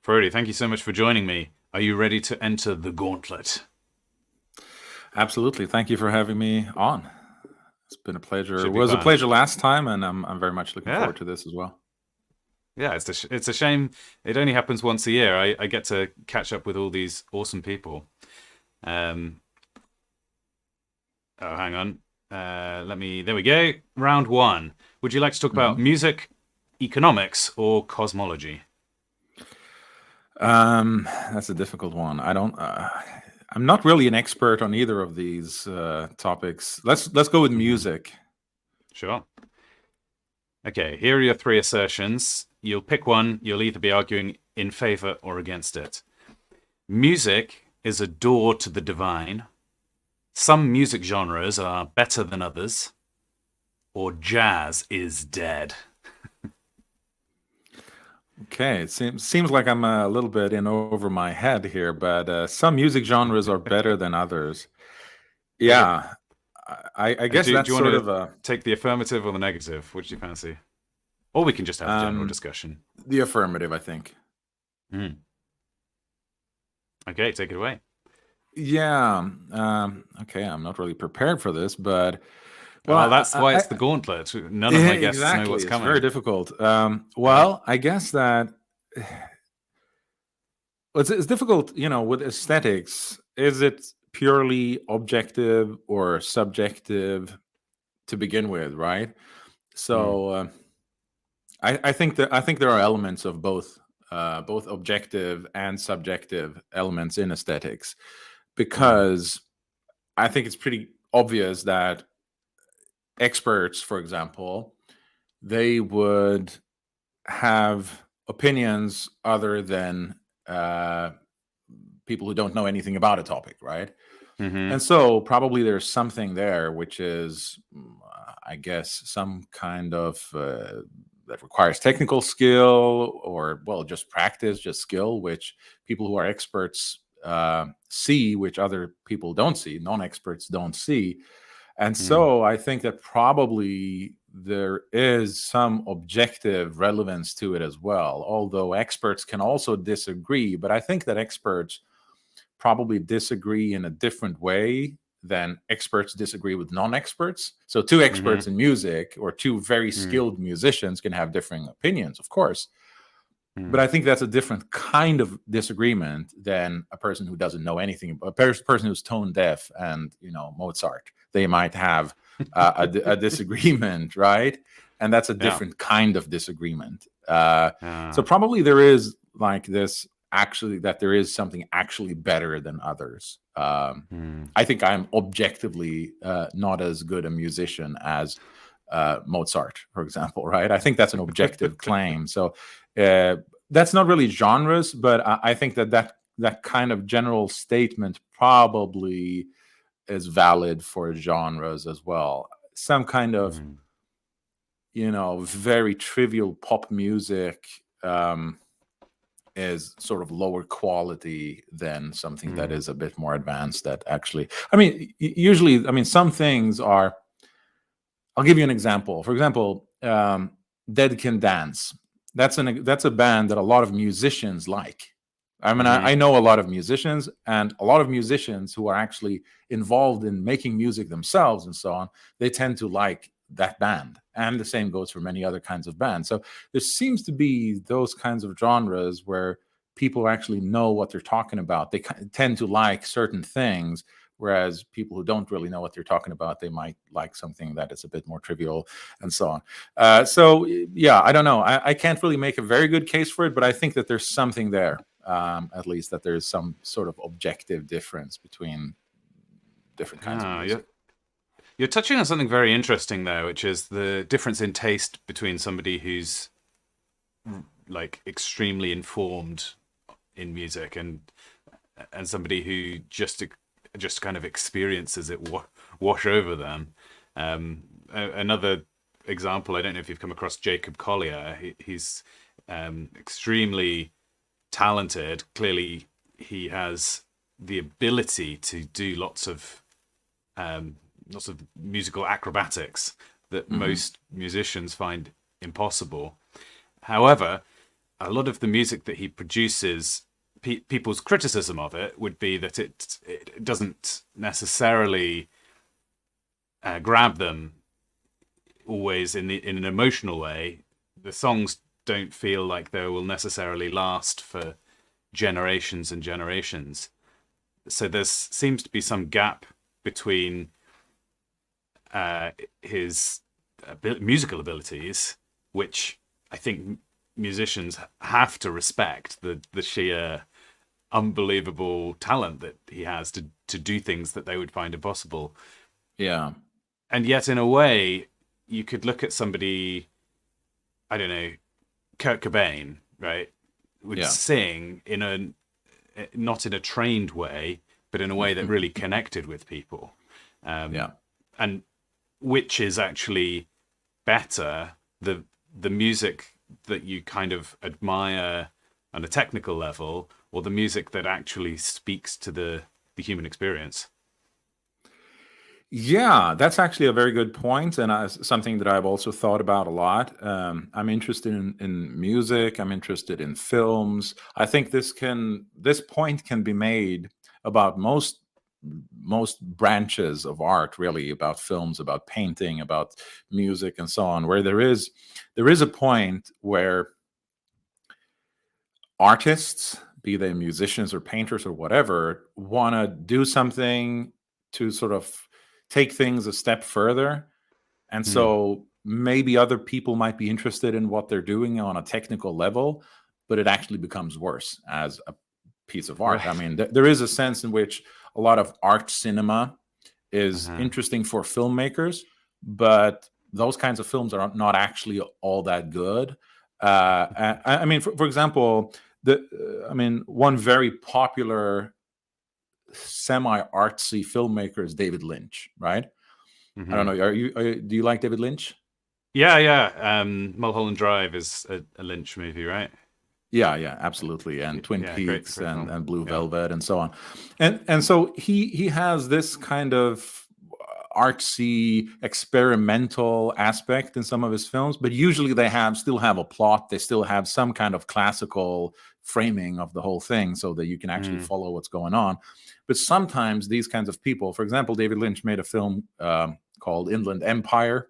Frodi, thank you so much for joining me. Are you ready to enter the gauntlet? Absolutely. Thank you for having me on. It's been a pleasure. It Should be was a fun. pleasure last time, and I'm very much looking Yeah, forward to this as well. yeah. It's a shame it only happens once a year. I get to catch up with all these awesome people. Um, oh, hang on. Let me. There we go. Round one. Would you like to talk about hmm music, economics, or cosmology? that's a difficult one. I don't. I'm not really an expert on either of these topics. Let's go with Mhm. music. Sure. Okay. Here are your three assertions. You'll pick one. You'll either be arguing in favor or against it. Music is a door to the divine. Some music genres are better than others, or jazz is dead. Okay, it seems like I'm a little bit in over my head here, but some music genres are better than others. Okay. Yeah, I guess Do that's you want sort to of a take the affirmative or the negative? Which do you fancy? Or we can just have a general um, discussion. the affirmative, I think. Hmm. Okay, take it away. Yeah. Okay. I'm not really prepared for this, but Well, well, that's why it's the gauntlet. None of yeah, my guests know exactly. what's It's very coming. difficult. Yeah. Well, I guess that it's difficult, with aesthetics. Is it purely objective or subjective to begin with, right? Hmm. So I think there are elements of both objective and subjective elements in aesthetics, Hmm. because I think it's pretty obvious that experts, for example, they would have opinions other than uh, people who don't know anything about a topic, right? Hmm. And so probably there's something there which is, I guess, some kind of that requires technical skill or, well, just practice, just skill, which people who are experts see, which other people don't see, non experts don't see. And Hmm. so I think that probably there is some objective relevance to it as well, although experts can also disagree. But I think that experts probably disagree in a different way than experts disagree with non experts. So, two Hmm. experts in music or two very Hmm. skilled musicians can have differing opinions, of course. But Hmm. I think that's a different kind of disagreement than a person who doesn't know anything. A person who's tone deaf and, Mozart, they might have a disagreement, right? And that's a Yeah. different kind of disagreement. So Uh, probably there is like this actually that there is something actually better than others. hmm. I think I'm objectively not as good a musician as Mozart, for example, right? I think that's an objective claim. So uh, that's not really genres, but I think that kind of general statement probably is valid for genres as well. Some kind of, Hmm. very trivial pop music is sort of lower quality than something that Hmm. is a bit more advanced. That actually, I mean, usually, I mean, some things are. I'll give you an example. For example, Dead Can Dance. That's a band that a lot of musicians like. I mean, I Hmm. know a lot of musicians, and a lot of musicians who are actually involved in making music themselves and so on. They tend to like that band, and the same goes for many other kinds of bands. So there seems to be those kinds of genres where people actually know what they're talking about. They tend to like certain things, whereas people who don't really know what they're talking about, they might like something that is a bit more trivial and so on. So yeah, I don't know. I can't really make a very good case for it, but I think that there's something there, at least that there's some sort of objective difference between different kinds of Ah, music. you're touching on something very interesting there, which is the difference in taste between somebody who's like extremely informed in music and somebody who just kind of experiences it wash over them. Another example, I don't know if you've come across Jacob Collier. He's extremely talented. Clearly, he has the ability to do um, lots of musical acrobatics that hmm most musicians find impossible. However, a lot of the music that he produces, people's criticism of it would be that it doesn't necessarily grab them always in an emotional way. The songs don't feel like they will necessarily last for generations and generations. So there seems to be some gap between his musical abilities, which I think musicians have to respect, the sheer unbelievable talent that he has to do things that they would find impossible. Yeah. And yet, in a way, you could look at somebody, I don't know, Kurt Cobain, right? Would Yeah. sing not in a trained way, but in a way that really connected with people. Yeah. And which is actually better, the music that you kind of admire on a technical level, or the music that actually speaks to the human experience? Yeah, that's actually a very good point, and something that I've also thought about a lot. I'm interested in music. I'm interested in films. I think this point can be made about most branches of art, really, about films, about painting, about music, and so on, where there is a point where artists, be they musicians or painters or whatever, want to do something to sort of take things a step further. And Mm. so maybe other people might be interested in what they're doing on a technical level, but it actually becomes worse as a piece of art. I Right. mean, there is a sense in which a lot of art cinema is Uh-huh. interesting for filmmakers, but those kinds of films are not actually all that good. I mean, for example, one very popular semi-artsy filmmaker is David Lynch, right? I don't Hmm. know. Do you like David Lynch? Yeah, yeah. Mulholland Drive is a Lynch movie, right? Yeah, yeah, absolutely. And Twin Yeah, great, Peaks great film. and Blue Yeah. Velvet and so on. And so he has this kind of artsy experimental aspect in some of his films, but usually they still have a plot. They still have some kind of classical framing of the whole thing so that you can actually Mm. follow what's going on. But sometimes these kinds of people, for example, David Lynch made a film called Inland Empire,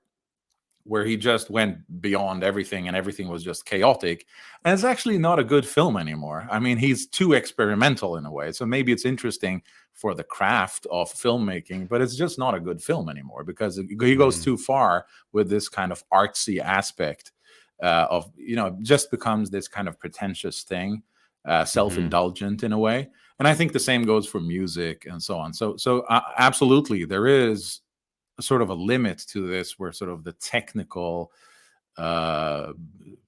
where he just went beyond everything and everything was just chaotic. And it's actually not a good film anymore. I mean, he's too experimental in a way. So maybe it's interesting for the craft of filmmaking, but it's just not a good film anymore because he goes Mm. too far with this kind of artsy aspect just becomes this kind of pretentious thing, Hmm. self-indulgent in a way. And I think the same goes for music and so on. So absolutely, there is sort of a limit to this where sort of the uh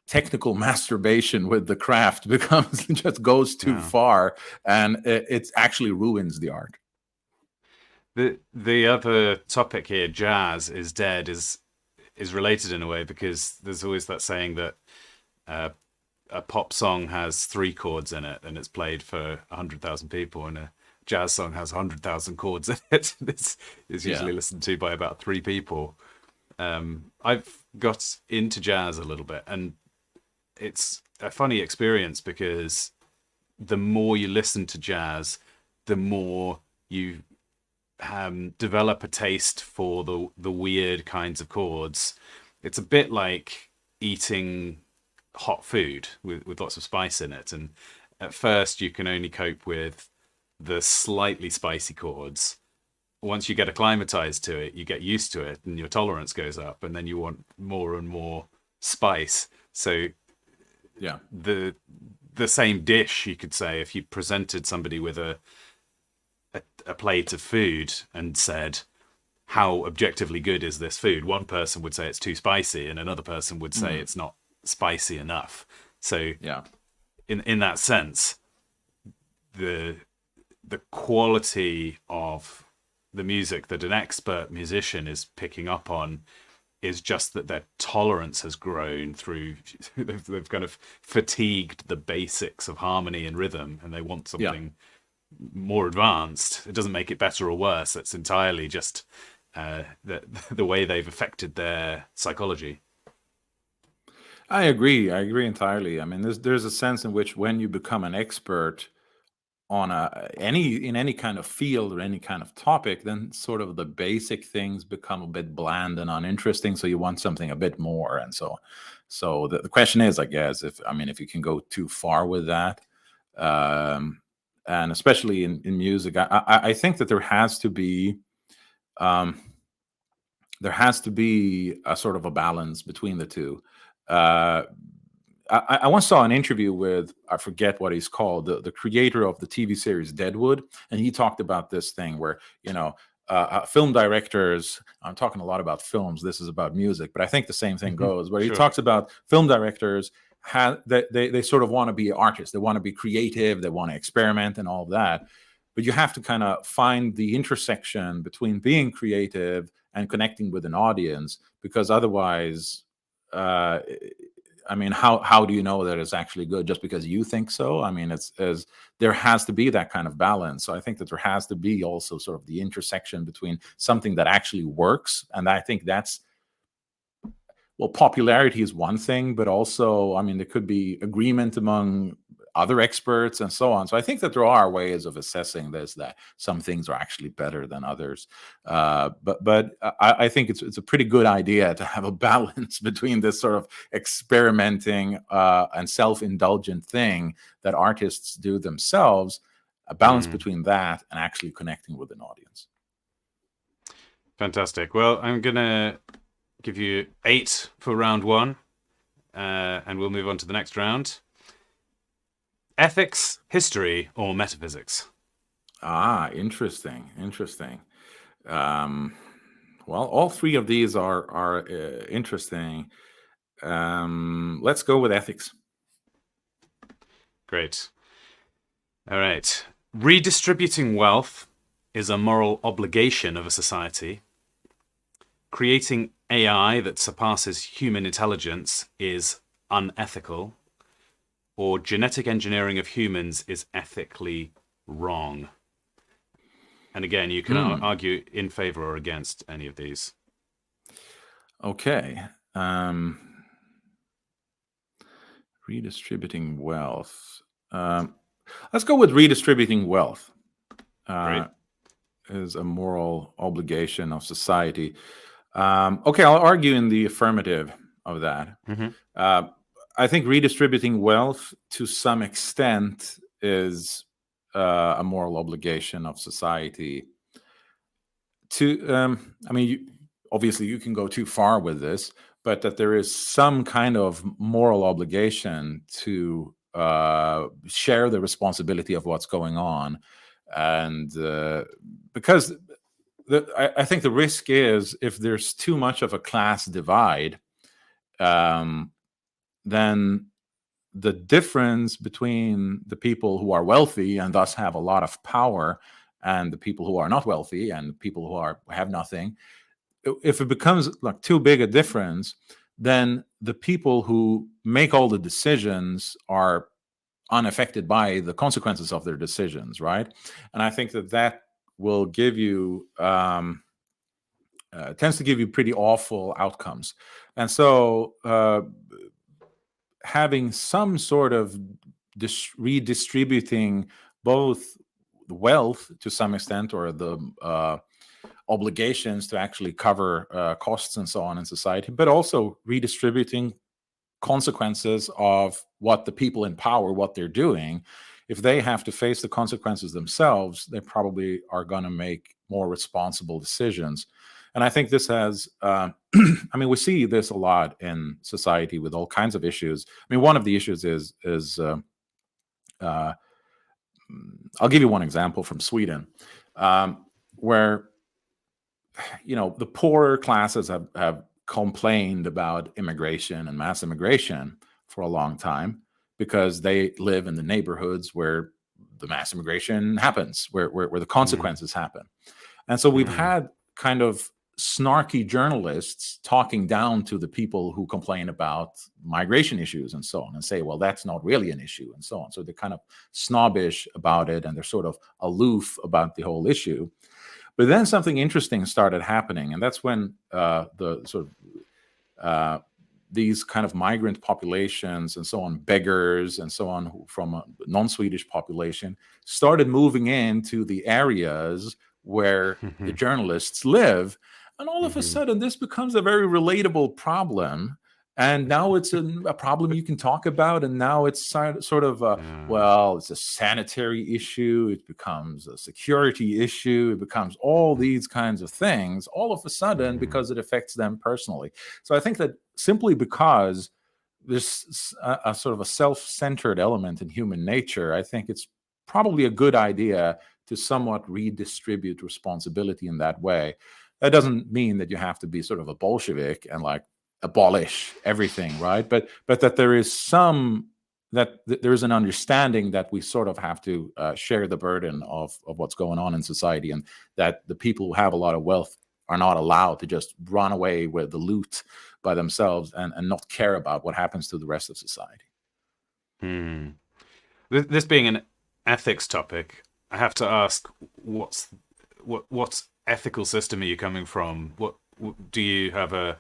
technical masturbation with the craft becomes just goes too Yeah. far, and it actually ruins the art. The other topic here, jazz is dead, is related in a way because there's always that saying that uh, a pop song has three chords in it and it's played for 100,000 people, and a jazz song has 100,000 chords in it. This is Yeah. usually listened to by about three people. I've got into jazz a little bit, and it's a funny experience because the more you listen to jazz, the more you develop a taste for the weird kinds of chords. It's a bit like eating hot food with lots of spice in it. And at first, you can only cope with the slightly spicy chords. Once you get acclimatized to it, you get used to it, and your tolerance goes up, and then you want more and more spice. So Yeah. the same dish, you could say, if you presented somebody with a plate of food and said, how objectively good is this food? One person would say it's too spicy, and another person would say Mm. it's not spicy enough. So Yeah. in that sense, the the quality of the music that an expert musician is picking up on is just that their tolerance has grown through they've kind of fatigued the basics of harmony and rhythm, and they want Yeah. something more advanced. It doesn't make it better or worse. It's entirely just the way they've affected their psychology. I agree. I agree entirely. I mean, there's a sense in which when you become an expert on any kind of field or any kind of topic, then sort of the basic things become a bit bland and uninteresting. So you want something a bit more, and so the question is, I guess, if you can go too far with that, um, and especially in music, I think that um, there has to be a sort of a balance between the two. Uh, I once saw an interview with, I forget what he's called, the creator of the TV series Deadwood, and he talked about this thing where film directors. I'm talking a lot about films. This is about music, but I think the same thing goes. Where he Sure. talks about film directors they sort of want to be artists. They want to be creative. They want to experiment and all of that. But you have to kind of find the intersection between being creative and connecting with an audience, because otherwise, uh, I mean, how do you know that it's actually good just because you think so? I mean, it's as there has to be that kind of balance. So I think that there has to be also sort of the intersection between something that actually works, and I think that's, well, popularity is one thing, but also, I mean, there could be agreement among other experts and so on. So I think that there are ways of assessing this, that some things are actually better than others. But I think it's a pretty good idea to have a balance between this sort of experimenting and self-indulgent thing that artists do themselves, a balance Mm. between that and actually connecting with an audience. Fantastic. Well, I'm gonna give you 8 for round 1, and we'll move on to the next round. Ethics, history, or metaphysics? Ah, interesting, interesting. Um, well, all three of these are interesting. Let's go with ethics. Great. All right. Redistributing wealth is a moral obligation of a society. Creating AI that surpasses human intelligence is unethical. Or genetic engineering of humans is ethically wrong. And again, you can argue in favor or against any of these. Okay. Redistributing wealth. Let's go with redistributing wealth. Great. Is a moral obligation of society. Okay, I'll argue in the affirmative of that. Mm-hmm. I think redistributing wealth to some extent is a moral obligation of society. I mean, obviously you can go too far with this, but that there is some kind of moral obligation to share the responsibility of what's going on, and because I think the risk is, if there's too much of a class divide, then the difference between the people who are wealthy and thus have a lot of power and the people who are not wealthy and people who have nothing, if it becomes like too big a difference, then the people who make all the decisions are unaffected by the consequences of their decisions, right? And I think that will give you tends to give you pretty awful outcomes. And so having some sort of redistributing both the wealth to some extent, or the obligations to actually cover costs and so on in society, but also redistributing consequences of what the people in power, what they're doing. If they have to face the consequences themselves, they probably are going to make more responsible decisions. And I think this has, I mean, we see this a lot in society with all kinds of issues. I mean, one of the issues is I'll give you one example from Sweden, where the poorer classes have complained about immigration and mass immigration for a long time, because they live in the neighborhoods where the mass immigration happens, where the consequences happen. And so we've had kind of snarky journalists talking down to the people who complain about migration issues and so on, and say, well, that's not really an issue, and so on. So they're kind of snobbish about it, and they're sort of aloof about the whole issue. But then something interesting started happening, and that's when the these kind of migrant populations and so on, beggars and so on, from a non-Swedish population, started moving into the areas where the journalists live. And all of a sudden, this becomes a very relatable problem. And now it's a problem you can talk about. And now it's sort of, well, it's a sanitary issue. It becomes a security issue. It becomes all these kinds of things all of a sudden because it affects them personally. So I think that simply because there's a sort of a self-centered element in human nature, I think it's probably a good idea to somewhat redistribute responsibility in that way. That doesn't mean that you have to be sort of a Bolshevik and like abolish everything, right? But that there is there is an understanding that we sort of have to share the burden of what's going on in society, and that the people who have a lot of wealth are not allowed to just run away with the loot by themselves and not care about what happens to the rest of society. This being an ethics topic, I have to ask, what ethical system are you coming from? What do you have a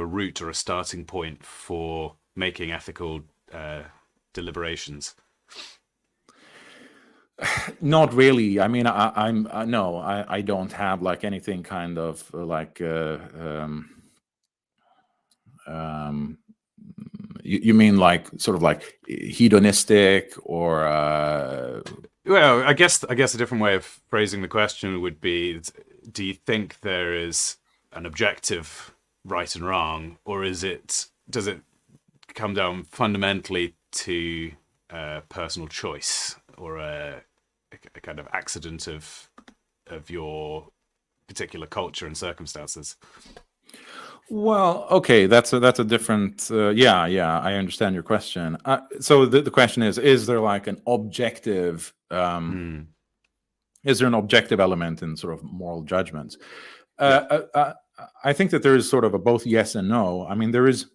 route or a starting point for making ethical deliberations? Not really. I mean, I don't have like anything kind of like you mean like sort of like hedonistic or well, I guess a different way of phrasing the question would be, do you think there is an objective right and wrong, or does it come down fundamentally to personal choice, or a kind of accident of your particular culture and circumstances? Well, okay, that's a different. Yeah, I understand your question. So the question is there like an objective? Is there an objective element in sort of moral judgments? I think that there is sort of a both yes and no. I mean, there's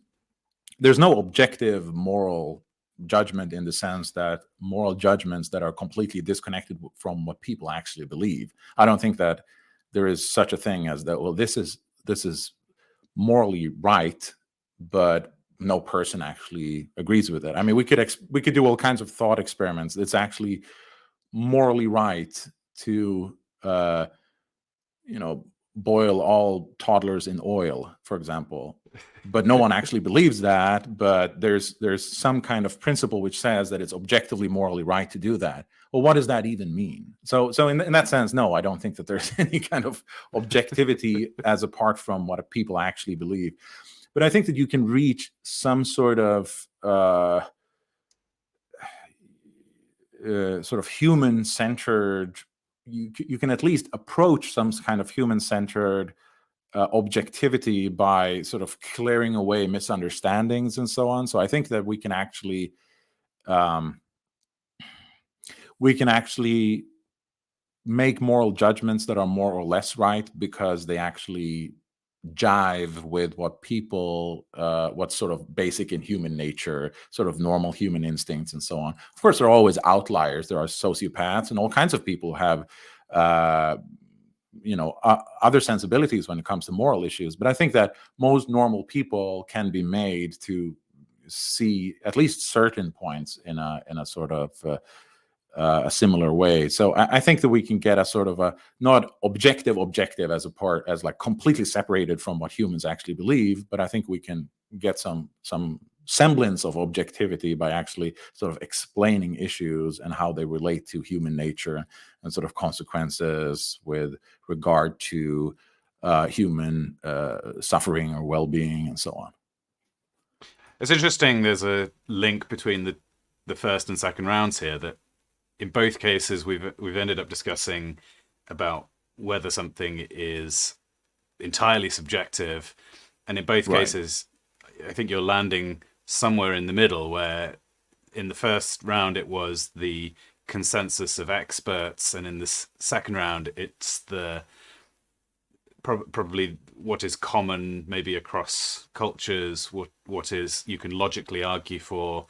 no objective moral judgment in the sense that moral judgments that are completely disconnected from what people actually believe. I don't think that there is such a thing as that. Well, this is morally right, but no person actually agrees with it. I mean, we could do all kinds of thought experiments. It's actually morally right to boil all toddlers in oil, for example, but no one actually believes that. But there's some kind of principle which says that it's objectively morally right to do that. Well, what does that even mean? So in that sense, no, I don't think that there's any kind of objectivity as apart from what people actually believe. But I think that you can reach some sort of human-centered. You can at least approach some kind of human-centered objectivity by sort of clearing away misunderstandings and so on. So I think that we can actually make moral judgments that are more or less right because they actually jive with what people, what's sort of basic in human nature, sort of normal human instincts and so on. Of course, there are always outliers. There are sociopaths and all kinds of people who have other sensibilities when it comes to moral issues. But I think that most normal people can be made to see at least certain points in a sort of a similar way. So I think that we can get a sort of a not objective as like completely separated from what humans actually believe, but I think we can get some semblance of objectivity by actually sort of explaining issues and how they relate to human nature and sort of consequences with regard to human suffering or well-being and so on. It's interesting. There's a link between the first and second rounds here, that in both cases we've ended up discussing about whether something is entirely subjective, and in both cases I think you're landing somewhere in the middle, where in the first round it was the consensus of experts, and in this second round it's the probably what is common maybe across cultures, what is you can logically argue for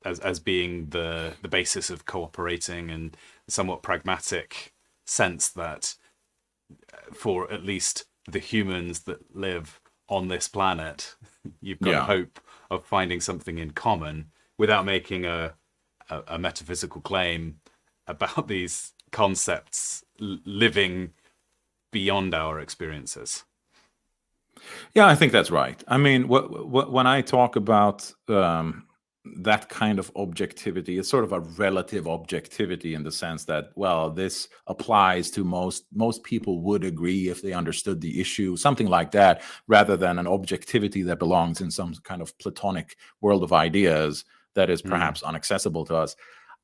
as being the basis of cooperating, and somewhat pragmatic sense that for at least the humans that live on this planet, you've got a Yeah. hope of finding something in common without making a metaphysical claim about these concepts living beyond our experiences. Yeah, I think that's right. I mean, when I talk about that kind of objectivity, it's sort of a relative objectivity in the sense that, well, this applies to most people would agree if they understood the issue, something like that, rather than an objectivity that belongs in some kind of Platonic world of ideas that is perhaps inaccessible to us.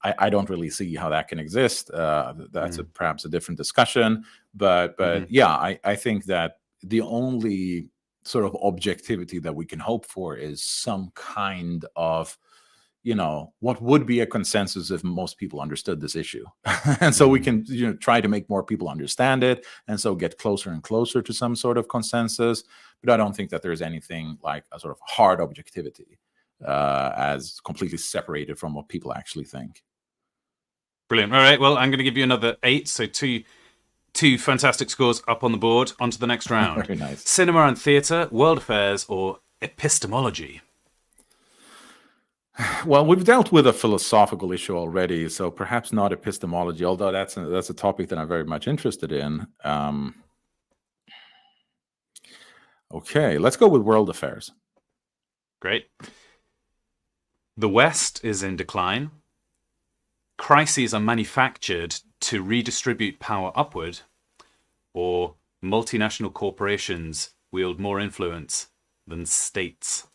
I don't really see how that can exist. That's perhaps a different discussion. But yeah, I think that the only sort of objectivity that we can hope for is some kind of, what would be a consensus if most people understood this issue. And so we can, try to make more people understand it, and so get closer and closer to some sort of consensus. But I don't think that there's anything like a sort of hard objectivity as completely separated from what people actually think. Brilliant. All right, well, I'm going to give you another 8, so two fantastic scores up on the board. On to the next round. Very nice. Cinema and theatre, world affairs, or epistemology? Well, we've dealt with a philosophical issue already, so perhaps not epistemology, although that's a topic that I'm very much interested in. Okay, let's go with world affairs. Great. The West is in decline. Crises are manufactured to redistribute power upward, or multinational corporations wield more influence than states?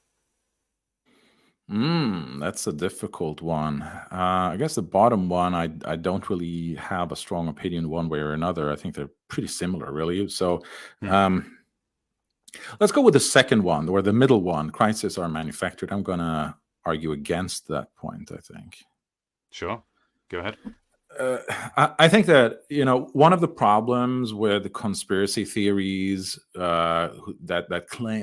That's a difficult one. I guess the bottom one, I don't really have a strong opinion one way or another. I think they're pretty similar, really. So let's go with the second one, or the middle one. Crises are manufactured. I'm going to argue against that point, I think. Sure. Go ahead. I think that, one of the problems with the conspiracy theories that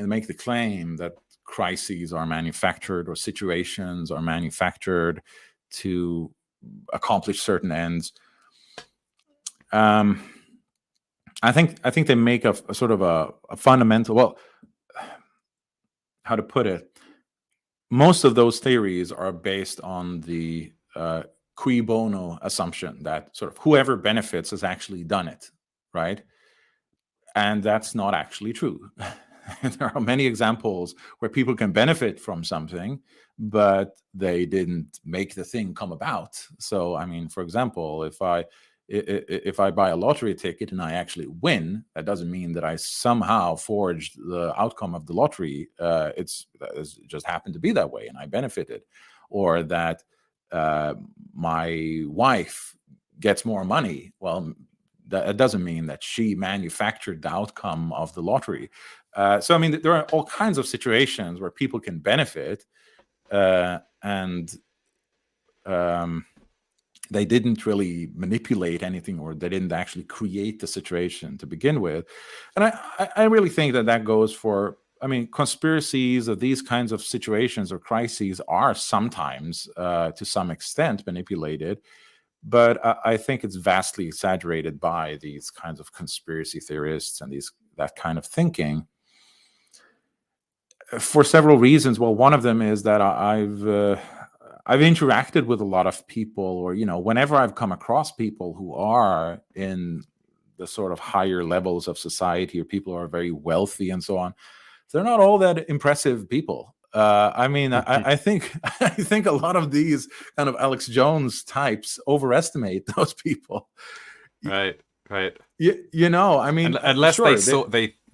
make the claim that crises are manufactured or situations are manufactured to accomplish certain ends. I think they make a sort of a fundamental, well, how to put it? Most of those theories are based on the cui bono assumption that sort of whoever benefits has actually done it, right? And that's not actually true. There are many examples where people can benefit from something, but they didn't make the thing come about. So, I mean, for example, if I buy a lottery ticket and I actually win, that doesn't mean that I somehow forged the outcome of the lottery. It just happened to be that way and I benefited. Or that my wife gets more money. Well, that doesn't mean that she manufactured the outcome of the lottery. So, I mean, there are all kinds of situations where people can benefit and they didn't really manipulate anything, or they didn't actually create the situation to begin with. And I really think that goes for, I mean, conspiracies of these kinds of situations or crises are sometimes, to some extent, manipulated. But I think it's vastly exaggerated by these kinds of conspiracy theorists and that kind of thinking for several reasons. Well, one of them is that I've interacted with a lot of people, or, whenever I've come across people who are in the sort of higher levels of society, or people who are very wealthy and so on, they're not all that impressive people. I mean, I think a lot of these kind of Alex Jones types overestimate those people. Right. I mean, unless sure,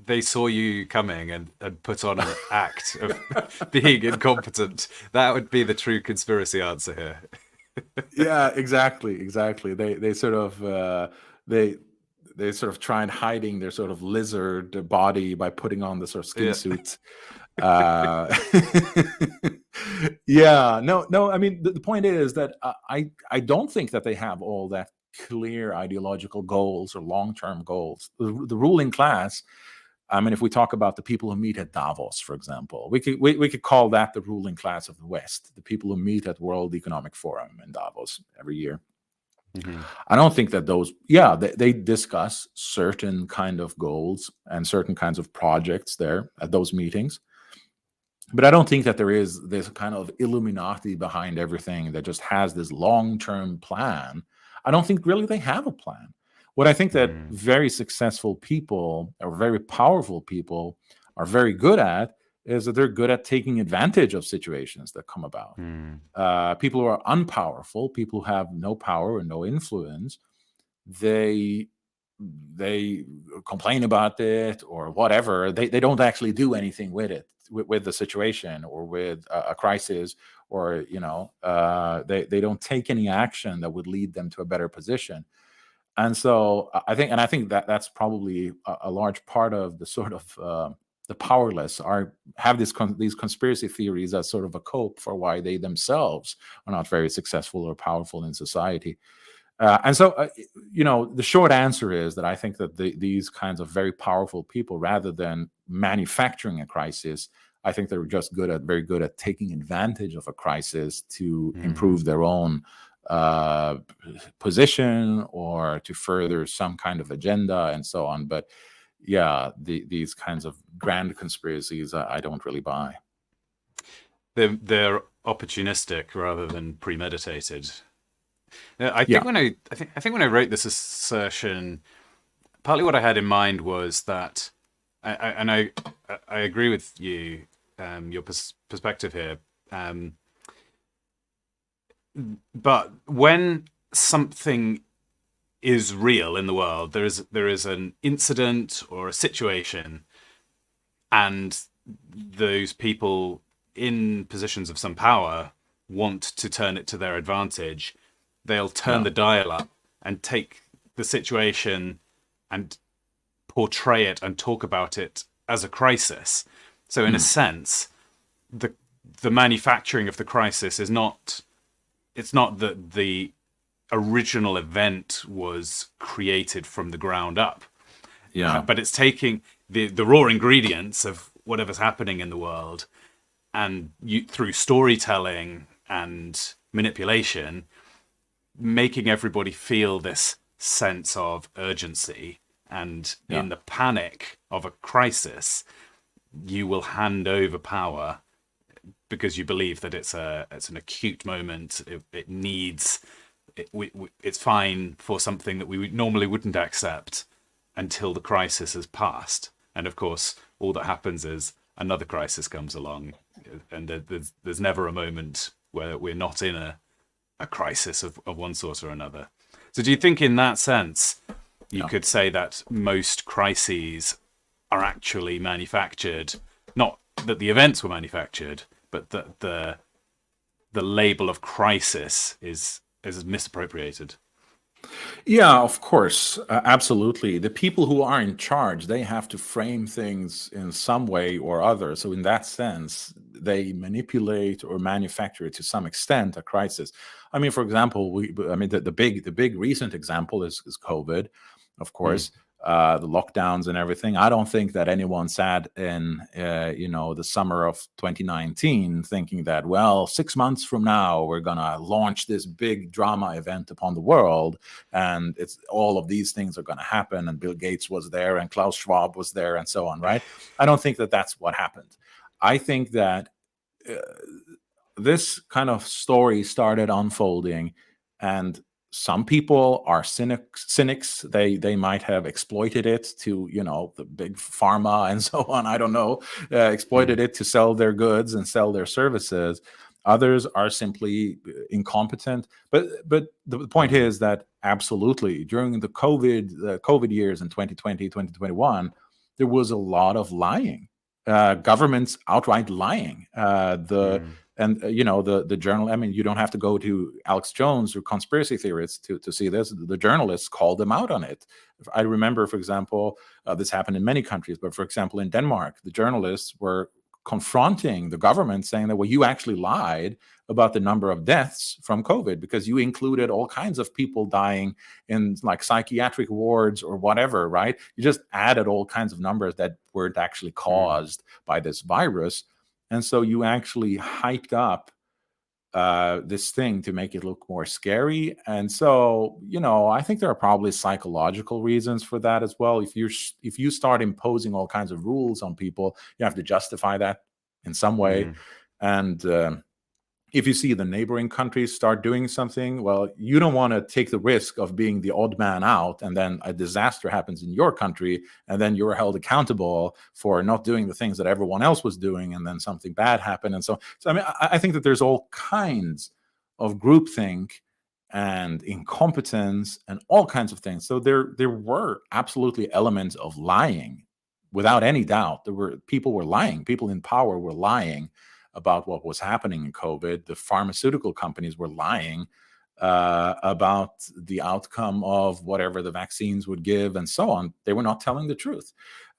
they saw you coming and put on an act of being incompetent, that would be the true conspiracy answer here. Yeah, exactly. They sort of they sort of try and hiding their sort of lizard body by putting on the sort of skin suit. Yeah, no. I mean, the point is that I don't think that they have all that clear ideological goals or long-term goals. The ruling class. I mean, if we talk about the people who meet at Davos, for example, we could call that the ruling class of the West. The people who meet at World Economic Forum in Davos every year. Hmm. I don't think that those, yeah, they discuss certain kind of goals and certain kinds of projects there at those meetings. But I don't think that there is this kind of Illuminati behind everything that just has this long-term plan. I don't think really they have a plan. What I think that Mm. very successful people or very powerful people are very good at is that they're good at taking advantage of situations that come about. Mm. People who are unpowerful, people who have no power and no influence, they they complain about it or whatever. They don't actually do anything with it, with the situation or with a crisis, or they don't take any action that would lead them to a better position. And so I think that that's probably a large part of the sort of the powerless are have these conspiracy theories as sort of a cope for why they themselves are not very successful or powerful in society. And so, the short answer is that I think that these kinds of very powerful people, rather than manufacturing a crisis, I think they're just very good at taking advantage of a crisis to Mm. improve their own uh, position or to further some kind of agenda and so on. But yeah, these kinds of grand conspiracies, I don't really buy. They're opportunistic rather than premeditated. I think Yeah, when I wrote this assertion, partly what I had in mind was that, I agree with you, your perspective here. Um, but when something is real in the world, there is an incident or a situation, and those people in positions of some power want to turn it to their advantage, they'll turn yeah, the dial up and take the situation and portray it and talk about it as a crisis. So in a mm, sense, the the manufacturing of the crisis is not, it's not that the original event was created from the ground up, yeah, but it's taking the raw ingredients of whatever's happening in the world, and through storytelling and manipulation, making everybody feel this sense of urgency. And yeah. in the panic of a crisis, you will hand over power because you believe that it's an acute moment. It needs it's fine for something that we normally wouldn't accept until the crisis has passed. And of course, all that happens is another crisis comes along, and there's never a moment where we're not in a crisis of one sort or another. So, do you think, in that sense, you Yeah. could say that most crises are actually manufactured? Not that the events were manufactured, but that the label of crisis is misappropriated. Yeah, of course. Absolutely. The people who are in charge, they have to frame things in some way or other. So, in that sense, they manipulate or manufacture it to some extent a crisis. I mean, for example, the big recent example is COVID, of Mm. course. The lockdowns and everything. I don't think that anyone sat in, the summer of 2019 thinking that, well, 6 months from now, we're going to launch this big drama event upon the world, and it's all of these things are going to happen, and Bill Gates was there and Klaus Schwab was there and so on, right? I don't think that that's what happened. I think that uh, this kind of story started unfolding, and some people are cynics. They might have exploited it to, the big pharma and so on, I don't know, exploited Mm. it to sell their goods and sell their services. Others are simply incompetent. But the point Mm. is that absolutely during the COVID years in 2020, 2021, there was a lot of lying, governments outright lying. The Mm. and the journal. I mean, you don't have to go to Alex Jones or conspiracy theorists to see this. The journalists called them out on it. I remember, for example, this happened in many countries, but for example, in Denmark, the journalists were confronting the government, saying that, well, you actually lied about the number of deaths from COVID because you included all kinds of people dying in like psychiatric wards or whatever, right? You just added all kinds of numbers that weren't actually Mm. caused by this virus. And so you actually hyped up this thing to make it look more scary. And so, I think there are probably psychological reasons for that as well. If you start imposing all kinds of rules on people, you have to justify that in some way. And if you see the neighboring countries start doing something, well, you don't want to take the risk of being the odd man out, and then a disaster happens in your country, and then you're held accountable for not doing the things that everyone else was doing, and then something bad happened. And so I mean, I think that there's all kinds of groupthink and incompetence and all kinds of things. So there were absolutely elements of lying, without any doubt. People were lying. People in power were lying about what was happening in COVID. The pharmaceutical companies were lying about the outcome of whatever the vaccines would give and so on. They were not telling the truth.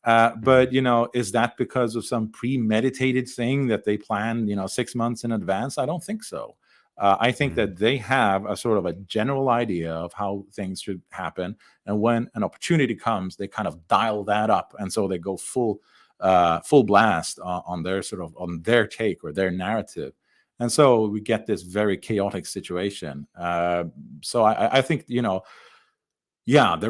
But, is that because of some premeditated thing that they planned, 6 months in advance? I don't think so. I think that they have a sort of a general idea of how things should happen. And when an opportunity comes, they kind of dial that up. And so they go full blast on their take or their narrative. And so we get this very chaotic situation. So I think, there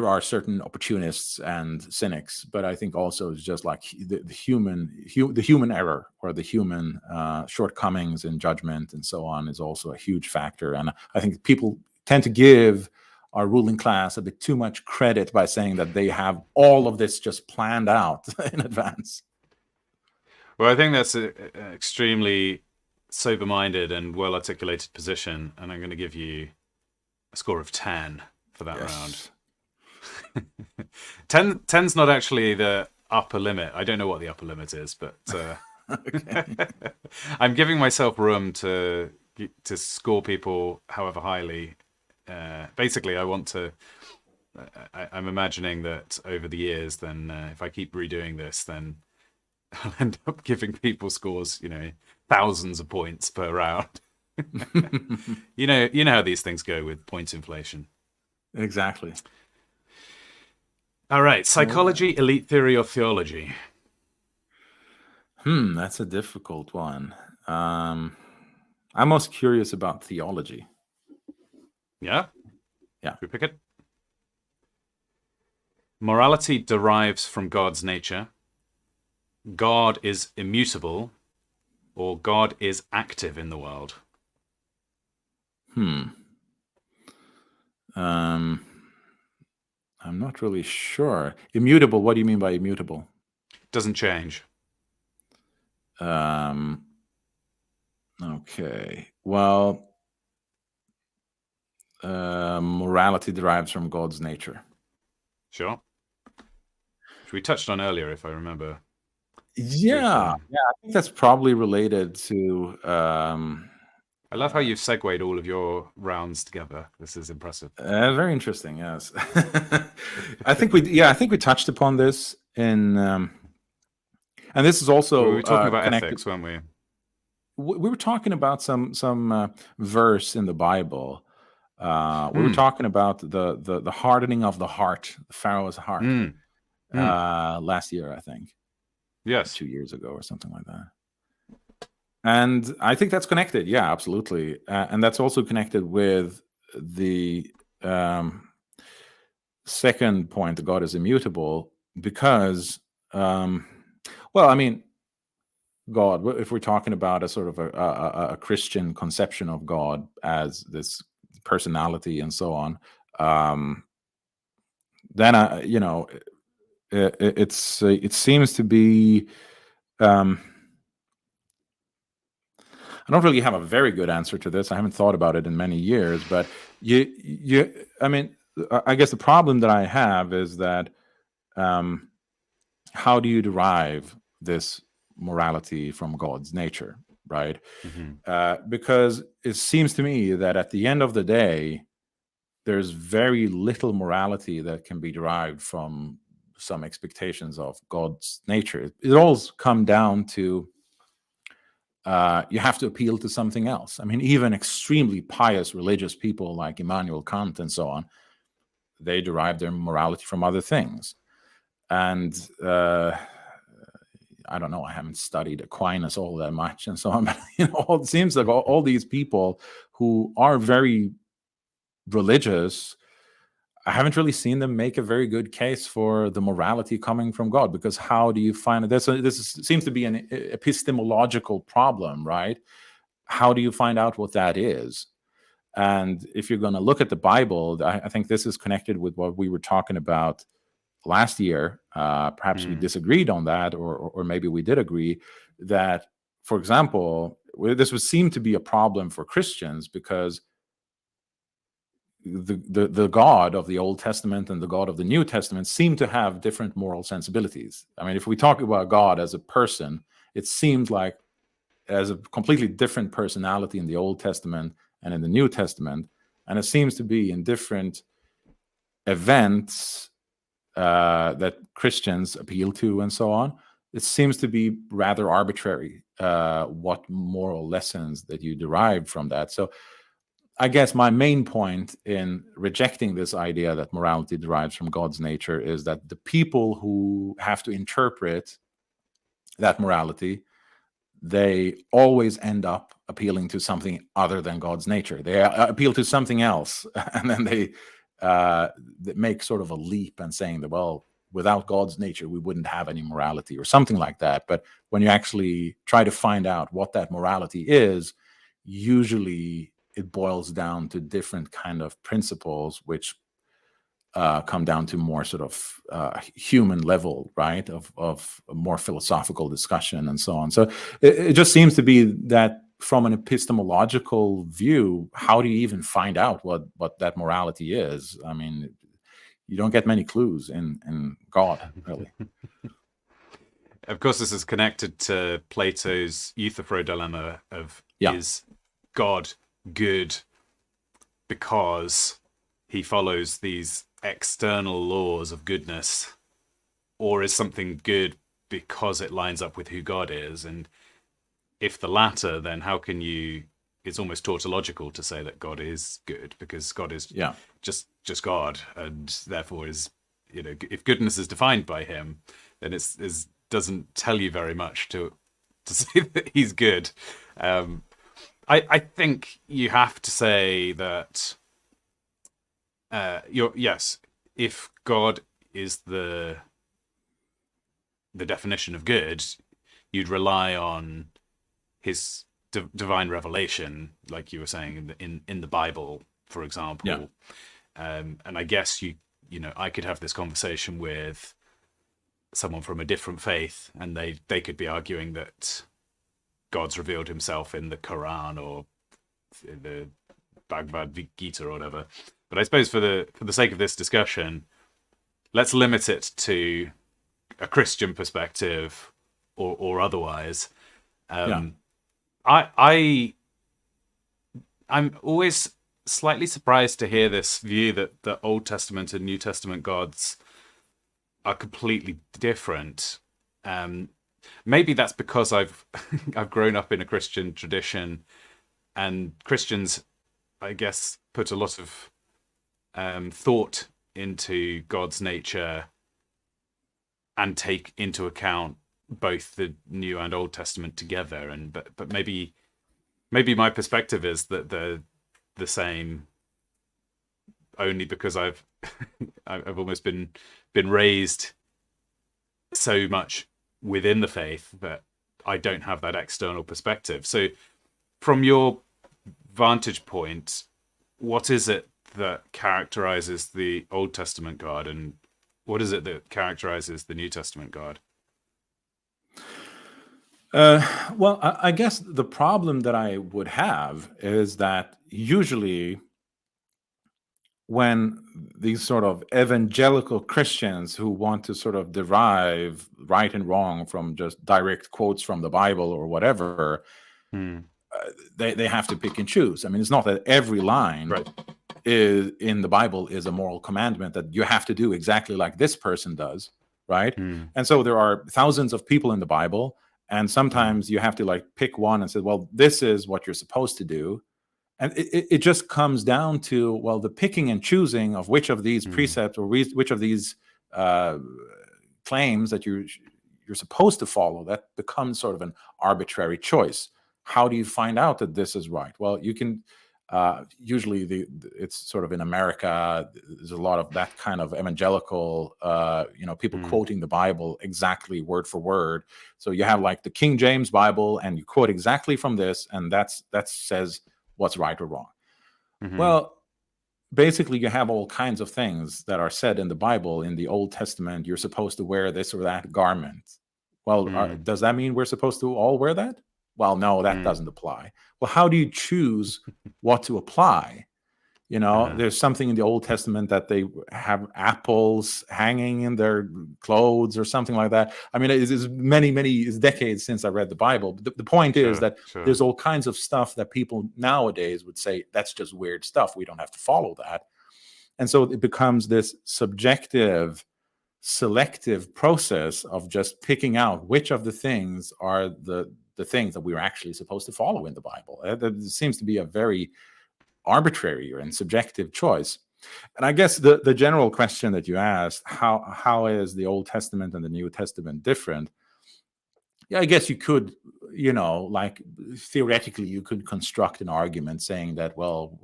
are certain opportunists and cynics, but I think also it's just like the human error or the human shortcomings in judgment and so on is also a huge factor. And I think people tend to give our ruling class a bit too much credit by saying that they have all of this just planned out in advance. Well, I think that's an extremely sober-minded and well-articulated position, and I'm going to give you a score of 10 for that round. 10's not actually the upper limit. I don't know what the upper limit is, but I'm giving myself room to score people however highly. Basically, I'm imagining that over the years, then if I keep redoing this, then I'll end up giving people scores, thousands of points per round. You know how these things go with points inflation. Exactly. All right, psychology, elite theory, or theology? That's a difficult one. I'm most curious about theology. Yeah? Yeah. Should we pick it? Morality derives from God's nature. God is immutable, or God is active in the world? I'm not really sure. Immutable, what do you mean by immutable? Doesn't change. Okay. Well, morality derives from God's nature. Sure. Which we touched on earlier, if I remember. Yeah, I think that's probably related to. I love how you've segued all of your rounds together. This is impressive. Very interesting. Yes, I think we touched upon this in, and this is also we were talking about connected. ethics, weren't we? We were talking about some verse in the Bible. We were talking about the hardening of the heart, Pharaoh's heart, last year, I think. Yes. 2 years ago or something like that. And I think that's connected. Yeah, absolutely. And that's also connected with the second point, that God is immutable, because, God, if we're talking about a sort of a Christian conception of God as this personality and so on, then, it seems to be, I don't really have a very good answer to this. I haven't thought about it in many years, but I guess the problem that I have is that how do you derive this morality from God's nature, right? Because it seems to me that at the end of the day, there's very little morality that can be derived from some expectations of God's nature. It all comes down to you have to appeal to something else. I mean, even extremely pious religious people like Immanuel Kant and so on, they derive their morality from other things. And I don't know, I haven't studied Aquinas all that much and so on, but it seems like all these people who are very religious, I haven't really seen them make a very good case for the morality coming from God, because how do you find it? Seems to be an epistemological problem, right? How do you find out what that is? And if you're going to look at the Bible, I think this is connected with what we were talking about last year. Perhaps we disagreed on that, or maybe we did agree that, for example, this would seem to be a problem for Christians, because the God of the Old Testament and the God of the New Testament seem to have different moral sensibilities. I mean, if we talk about God as a person, it seems like as a completely different personality in the Old Testament and in the New Testament, and it seems to be in different events that Christians appeal to and so on. It seems to be rather arbitrary what moral lessons that you derive from that. So I guess my main point in rejecting this idea that morality derives from God's nature is that the people who have to interpret that morality, they always end up appealing to something other than God's nature. They appeal to something else, and then they make sort of a leap and saying that, well, without God's nature, we wouldn't have any morality or something like that. But when you actually try to find out what that morality is, usually it boils down to different kind of principles, which come down to more sort of human level, right, of a more philosophical discussion and so on. So it just seems to be that from an epistemological view, how do you even find out what that morality is? I mean, you don't get many clues in God, really. Of course, this is connected to Plato's Euthyphro dilemma of, is God good because he follows these external laws of goodness, or is something good because it lines up with who God is? And if the latter, then how can you, it's almost tautological to say that God is good, because God is just God, and therefore is, if goodness is defined by him, then it doesn't tell you very much to say that he's good. I think you have to say that if God is the definition of good, you'd rely on his divine revelation, like you were saying in the Bible, for example. And I guess I could have this conversation with someone from a different faith, and they could be arguing that God's revealed himself in the Quran or in the Bhagavad Gita or whatever. But I suppose for the sake of this discussion, let's limit it to a Christian perspective or otherwise. I'm always slightly surprised to hear this view that the Old Testament and New Testament gods are completely different. Maybe that's because I've grown up in a Christian tradition, and Christians, I guess, put a lot of thought into God's nature and take into account both the New and Old Testament together. But maybe my perspective is that they're the same only because I've almost been raised so much within the faith that I don't have that external perspective. So from your vantage point, what is it that characterizes the Old Testament God, and what is it that characterizes the New Testament God? Well, I guess the problem that I would have is that usually when these sort of evangelical Christians who want to sort of derive right and wrong from just direct quotes from the Bible or whatever, they have to pick and choose. I mean, it's not that every line is in the Bible is a moral commandment that you have to do exactly like this person does, right? And so there are thousands of people in the Bible, and sometimes you have to like pick one and say, well, this is what you're supposed to do. And it just comes down to, well, the picking and choosing of which of these precepts or which of these claims that you're supposed to follow, that becomes sort of an arbitrary choice. How do you find out that this is right? Well, you can usually it's sort of in America. There's a lot of that kind of evangelical, people quoting the Bible exactly word for word. So you have like the King James Bible, and you quote exactly from this, and that says what's right or wrong. Well, basically, you have all kinds of things that are said in the Bible. In the Old Testament, you're supposed to wear this or that garment. Well, does that mean we're supposed to all wear that? Well, no, that doesn't apply. Well, how do you choose what to apply? There's something in the Old Testament that they have apples hanging in their clothes or something like that. I mean, it's many decades since I read the Bible. But the point is that there's all kinds of stuff that people nowadays would say, that's just weird stuff. We don't have to follow that. And so it becomes this subjective, selective process of just picking out which of the things are the things that we're actually supposed to follow in the Bible. There seems to be a very arbitrary and subjective choice. And I guess the general question that you asked, how is the Old Testament and the New Testament different? Yeah, I guess you could, like theoretically, you could construct an argument saying that, well,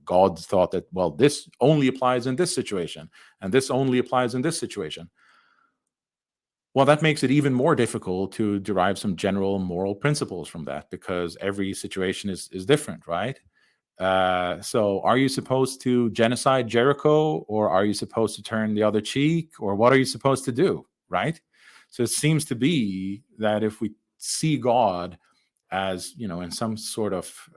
God thought that, well, this only applies in this situation, and this only applies in this situation. Well, that makes it even more difficult to derive some general moral principles from that, because every situation is different, right? So are you supposed to genocide Jericho, or are you supposed to turn the other cheek, or what are you supposed to do, right? So it seems to be that if we see God as, in some sort of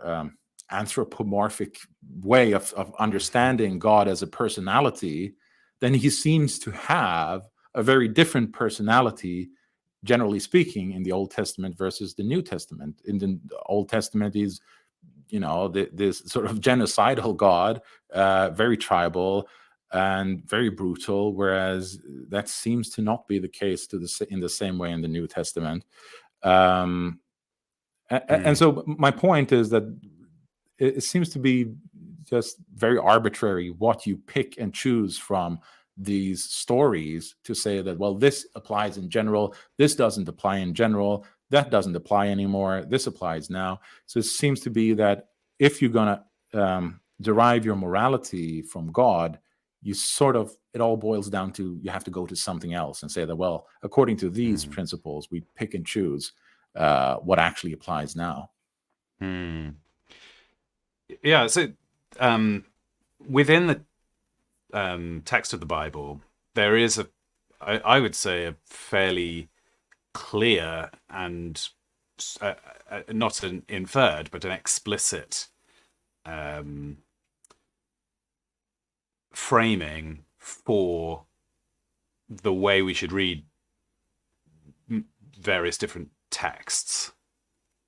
anthropomorphic way of understanding God as a personality, then he seems to have a very different personality, generally speaking, in the Old Testament versus the New Testament. In the Old Testament, he's this sort of genocidal God, very tribal and very brutal, whereas that seems to not be the case in the same way in the New Testament. And so my point is that it seems to be just very arbitrary what you pick and choose from these stories to say that, well, this applies in general, this doesn't apply in general, that doesn't apply anymore, this applies now. So it seems to be that if you're going to derive your morality from God, it all boils down to, you have to go to something else and say that, well, according to these principles, we pick and choose what actually applies now. Yeah, so within the text of the Bible, there is I would say, a fairly clear and not an inferred, but an explicit framing for the way we should read various different texts.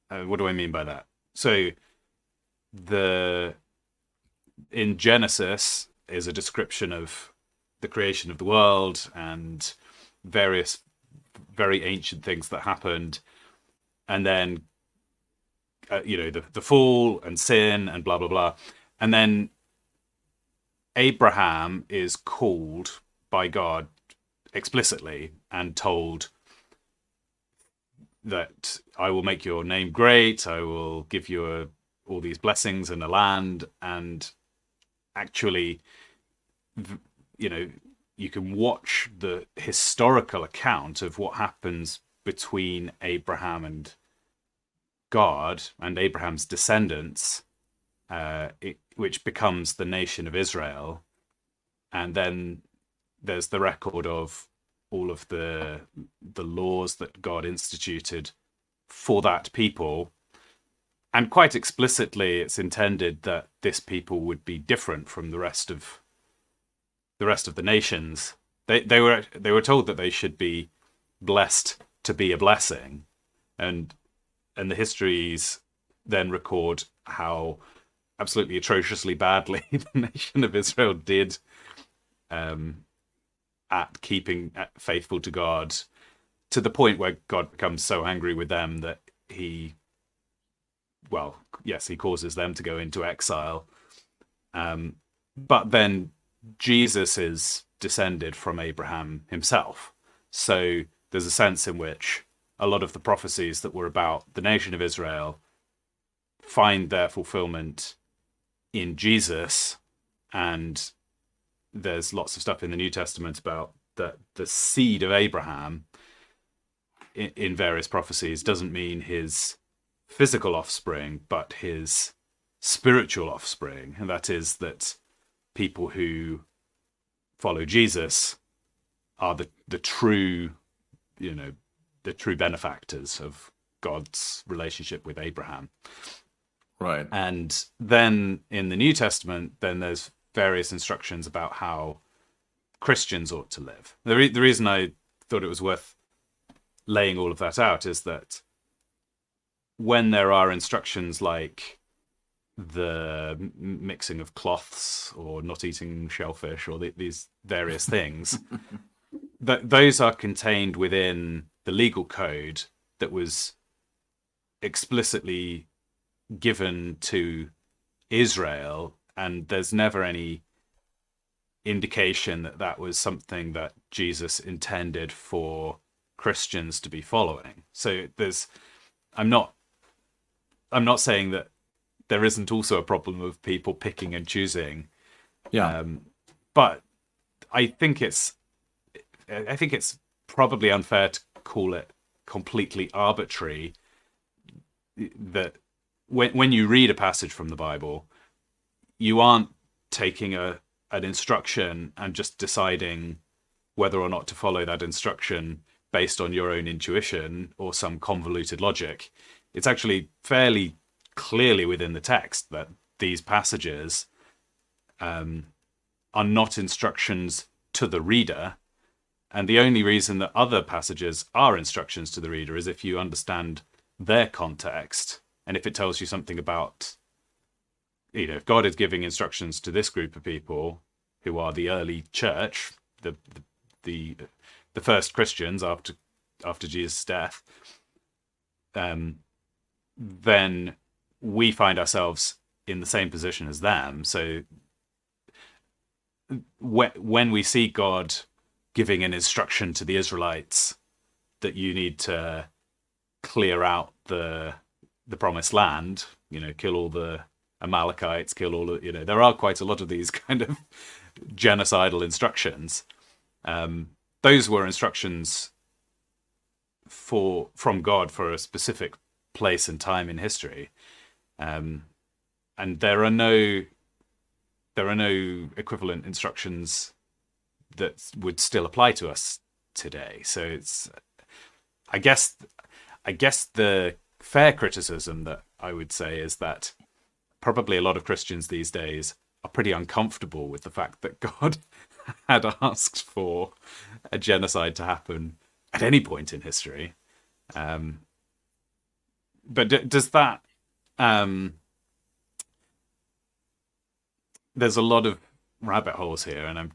What do I mean by that? So in Genesis is a description of the creation of the world and various very ancient things that happened, and then the fall and sin and blah blah blah, and then Abraham is called by God explicitly and told that I will make your name great, I will give you all these blessings and a land. And actually, you can watch the historical account of what happens between Abraham and God and Abraham's descendants, which becomes the nation of Israel. And then there's the record of all of the laws that God instituted for that people. And quite explicitly, it's intended that this people would be different from the rest of the nations. They were told that they should be blessed to be a blessing, and the histories then record how absolutely atrociously badly the nation of Israel did at keeping faithful to God, to the point where God becomes so angry with them that he causes them to go into exile. But then Jesus is descended from Abraham himself. So there's a sense in which a lot of the prophecies that were about the nation of Israel find their fulfillment in Jesus, and there's lots of stuff in the New Testament about the seed of Abraham in various prophecies doesn't mean his physical offspring, but his spiritual offspring, and that is that people who follow Jesus are the true, the true benefactors of God's relationship with Abraham. Right. And then in the New Testament, then there's various instructions about how Christians ought to live. The reason I thought it was worth laying all of that out is that when there are instructions like the mixing of cloths or not eating shellfish or these various things, that those are contained within the legal code that was explicitly given to Israel, and there's never any indication that that was something that Jesus intended for Christians to be following. So I'm not saying that there isn't also a problem of people picking and choosing. Yeah. But I think it's probably unfair to call it completely arbitrary that when you read a passage from the Bible, you aren't taking an instruction and just deciding whether or not to follow that instruction based on your own intuition or some convoluted logic. It's actually fairly clearly within the text that these passages are not instructions to the reader. And the only reason that other passages are instructions to the reader is if you understand their context, and if it tells you something about, if God is giving instructions to this group of people who are the early church, the first Christians after Jesus' death, then we find ourselves in the same position as them. So when we see God giving an instruction to the Israelites that you need to clear out the promised land, kill all the Amalekites, kill all the, there are quite a lot of these kind of genocidal instructions. Those were instructions from God for a specific place and time in history. And there are no equivalent instructions that would still apply to us today. So it's, I guess the fair criticism that I would say is that probably a lot of Christians these days are pretty uncomfortable with the fact that God had asked for a genocide to happen at any point in history. But does that... there's a lot of rabbit holes here, and I'm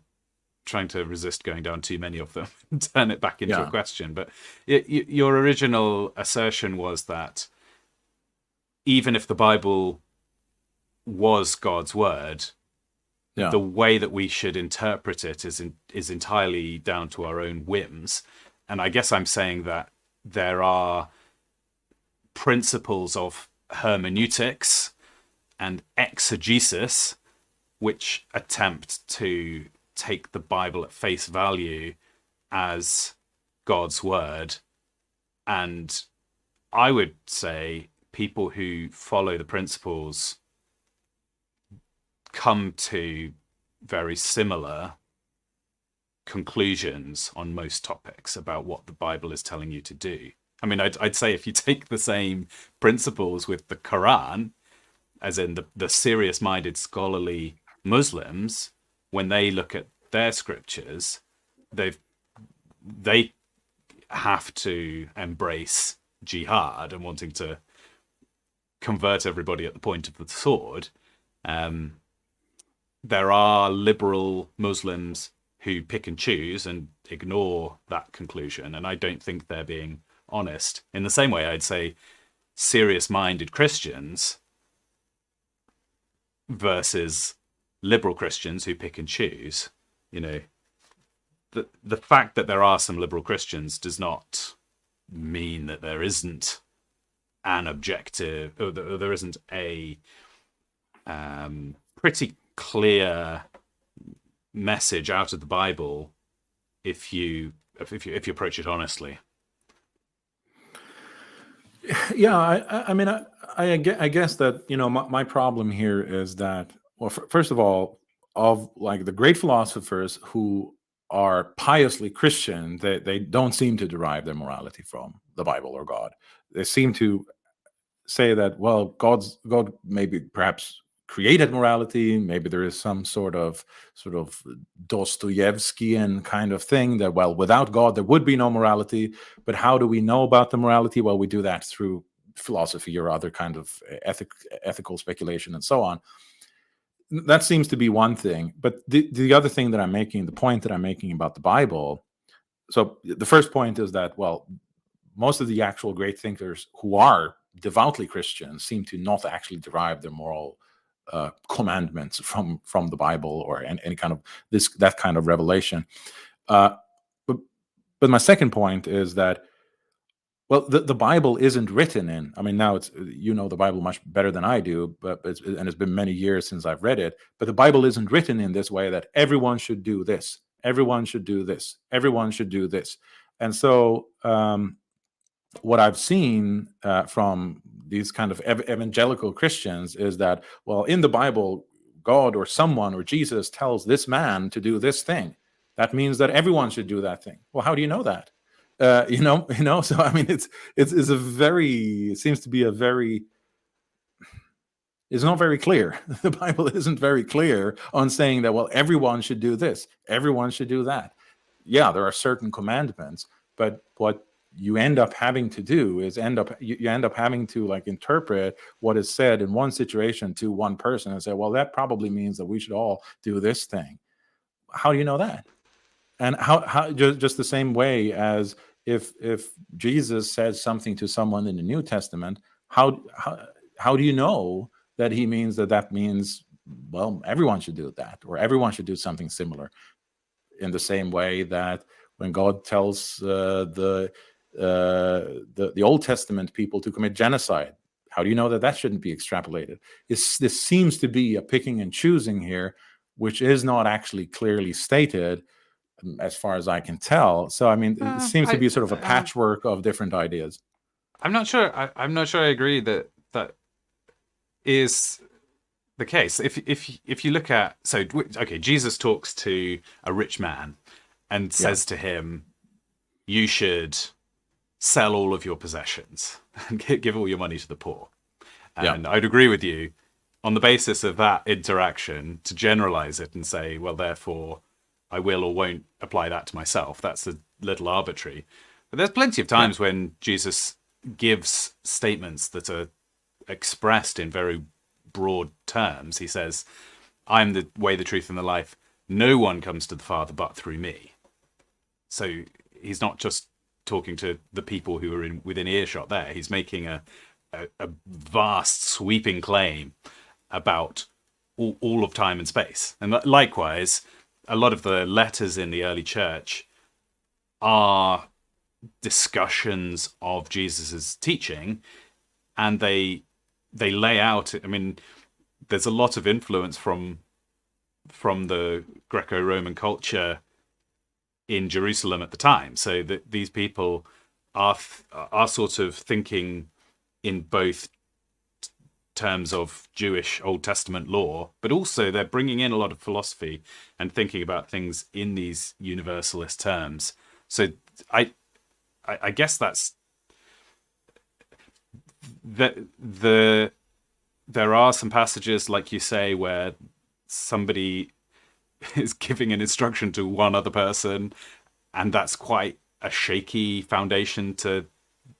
trying to resist going down too many of them and turn it back into a question. But your original assertion was that even if the Bible was God's word, the way that we should interpret it is entirely down to our own whims. And I guess I'm saying that there are principles of hermeneutics and exegesis which attempt to take the Bible at face value as God's word. And I would say people who follow the principles come to very similar conclusions on most topics about what the Bible is telling you to do. I mean, I'd say if you take the same principles with the Quran, as in the serious-minded scholarly Muslims, when they look at their scriptures, they have to embrace jihad and wanting to convert everybody at the point of the sword. There are liberal Muslims who pick and choose and ignore that conclusion, and I don't think they're being honest. In the same way, I'd say serious-minded Christians versus liberal Christians who pick and choose, the fact that there are some liberal Christians does not mean that there isn't an objective, or there isn't a pretty clear message out of the Bible if you approach it honestly. Yeah, I mean, I guess that, you know, my problem here is that, well, first of all, of like the great philosophers who are piously Christian, they don't seem to derive their morality from the Bible or God. They seem to say that, well, God maybe perhaps created morality. Maybe there is some sort of Dostoevskian kind of thing that, well, without God there would be no morality. But how do we know about the morality? Well, we do that through philosophy or other kind of ethical speculation and so on. That seems to be one thing. But the other thing that I'm making, the point that I'm making about the Bible. So the first point is that, well, most of the actual great thinkers who are devoutly Christian seem to not actually derive their moral commandments from the Bible or any kind of that kind of revelation. But my second point is that, well, the Bible isn't written in. I mean, now it's, you know, the Bible much better than I do, but it's been many years since I've read it. But the Bible isn't written in this way that everyone should do this, everyone should do this, everyone should do this, and so. What I've seen from these kind of evangelical Christians is that, well, in the Bible, God or someone or Jesus tells this man to do this thing. That means that everyone should do that thing. Well, how do you know that? You know. So I mean, it seems to be a very. It's not very clear. The Bible isn't very clear on saying that, well, everyone should do this, everyone should do that. Yeah, there are certain commandments, but what you end up having to do is you end up having to like interpret what is said in one situation to one person and say, well, that probably means that we should all do this thing. How do you know that? And how just the same way as if Jesus says something to someone in the New Testament, how do you know that he means that means, well, everyone should do that, or everyone should do something similar? In the same way that when God tells the Old Testament people to commit genocide, how do you know that shouldn't be extrapolated? This seems to be a picking and choosing here, which is not actually clearly stated, as far as I can tell. So I mean, it seems to be sort of a patchwork of different ideas. I'm not sure. I'm not sure I agree that is the case. If you look at, so okay, Jesus talks to a rich man and says to him, you should sell all of your possessions and give all your money to the poor. And I'd agree with you on the basis of that interaction to generalize it and say, well, therefore I will or won't apply that to myself. That's a little arbitrary. But there's plenty of times when Jesus gives statements that are expressed in very broad terms. He says, I'm the way, the truth, and the life. No one comes to the Father but through me. So he's not just talking to the people who are within earshot there. He's making a vast, sweeping claim about all of time and space. And likewise, a lot of the letters in the early church are discussions of Jesus's teaching, and they lay out, I mean, there's a lot of influence from the Greco-Roman culture in Jerusalem at the time, so that these people are sort of thinking in both terms of Jewish Old Testament law, but also they're bringing in a lot of philosophy and thinking about things in these universalist terms. So I guess that's there are some passages, like you say, where somebody is giving an instruction to one other person, and that's quite a shaky foundation to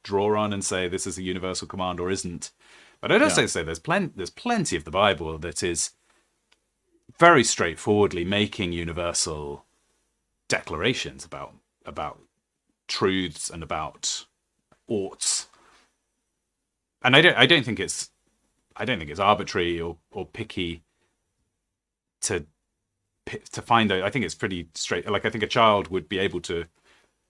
draw on and say this is a universal command or isn't. But I'd also say there's plenty of the Bible that is very straightforwardly making universal declarations about truths and about oughts. And I don't think it's arbitrary or picky to to find out. I think it's pretty straight. Like I think a child would be able to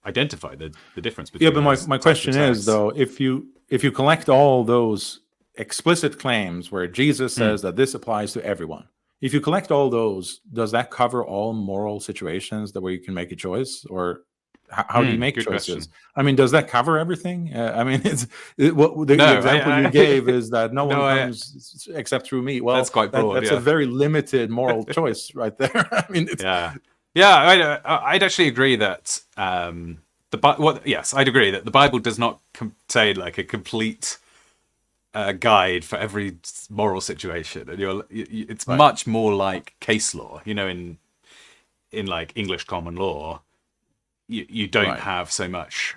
identify the difference Yeah, between but those my types of question is texts. though, if you collect all those explicit claims where Jesus says that this applies to everyone, if you collect all those, does that cover all moral situations that where you can make a choice, or how do you make Good choices? question. I mean, does that cover everything? I mean, what the No, example you gave is that no one no, comes except through me. that's Well, quite broad. that's a Yeah, very limited moral choice right there. I mean, it's yeah, yeah. I'd actually agree that yes, I'd agree that the Bible does not say like a complete guide for every moral situation, and it's right, much more like case law. You know, in like English common law, you don't right, have so much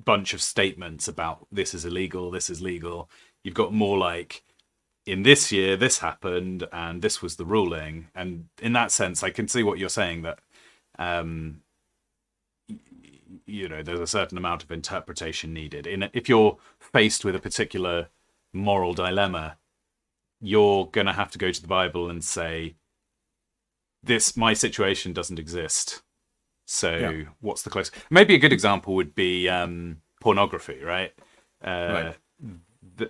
bunch of statements about this is illegal, this is legal. You've got more like in this year this happened and this was the ruling, and in that sense, I can see what you're saying that um, there's a certain amount of interpretation needed. If you're faced with a particular moral dilemma, you're going to have to go to the Bible and say, this my situation doesn't exist. yeah, So what's the close? Maybe a good example would be pornography, right? right, Uh,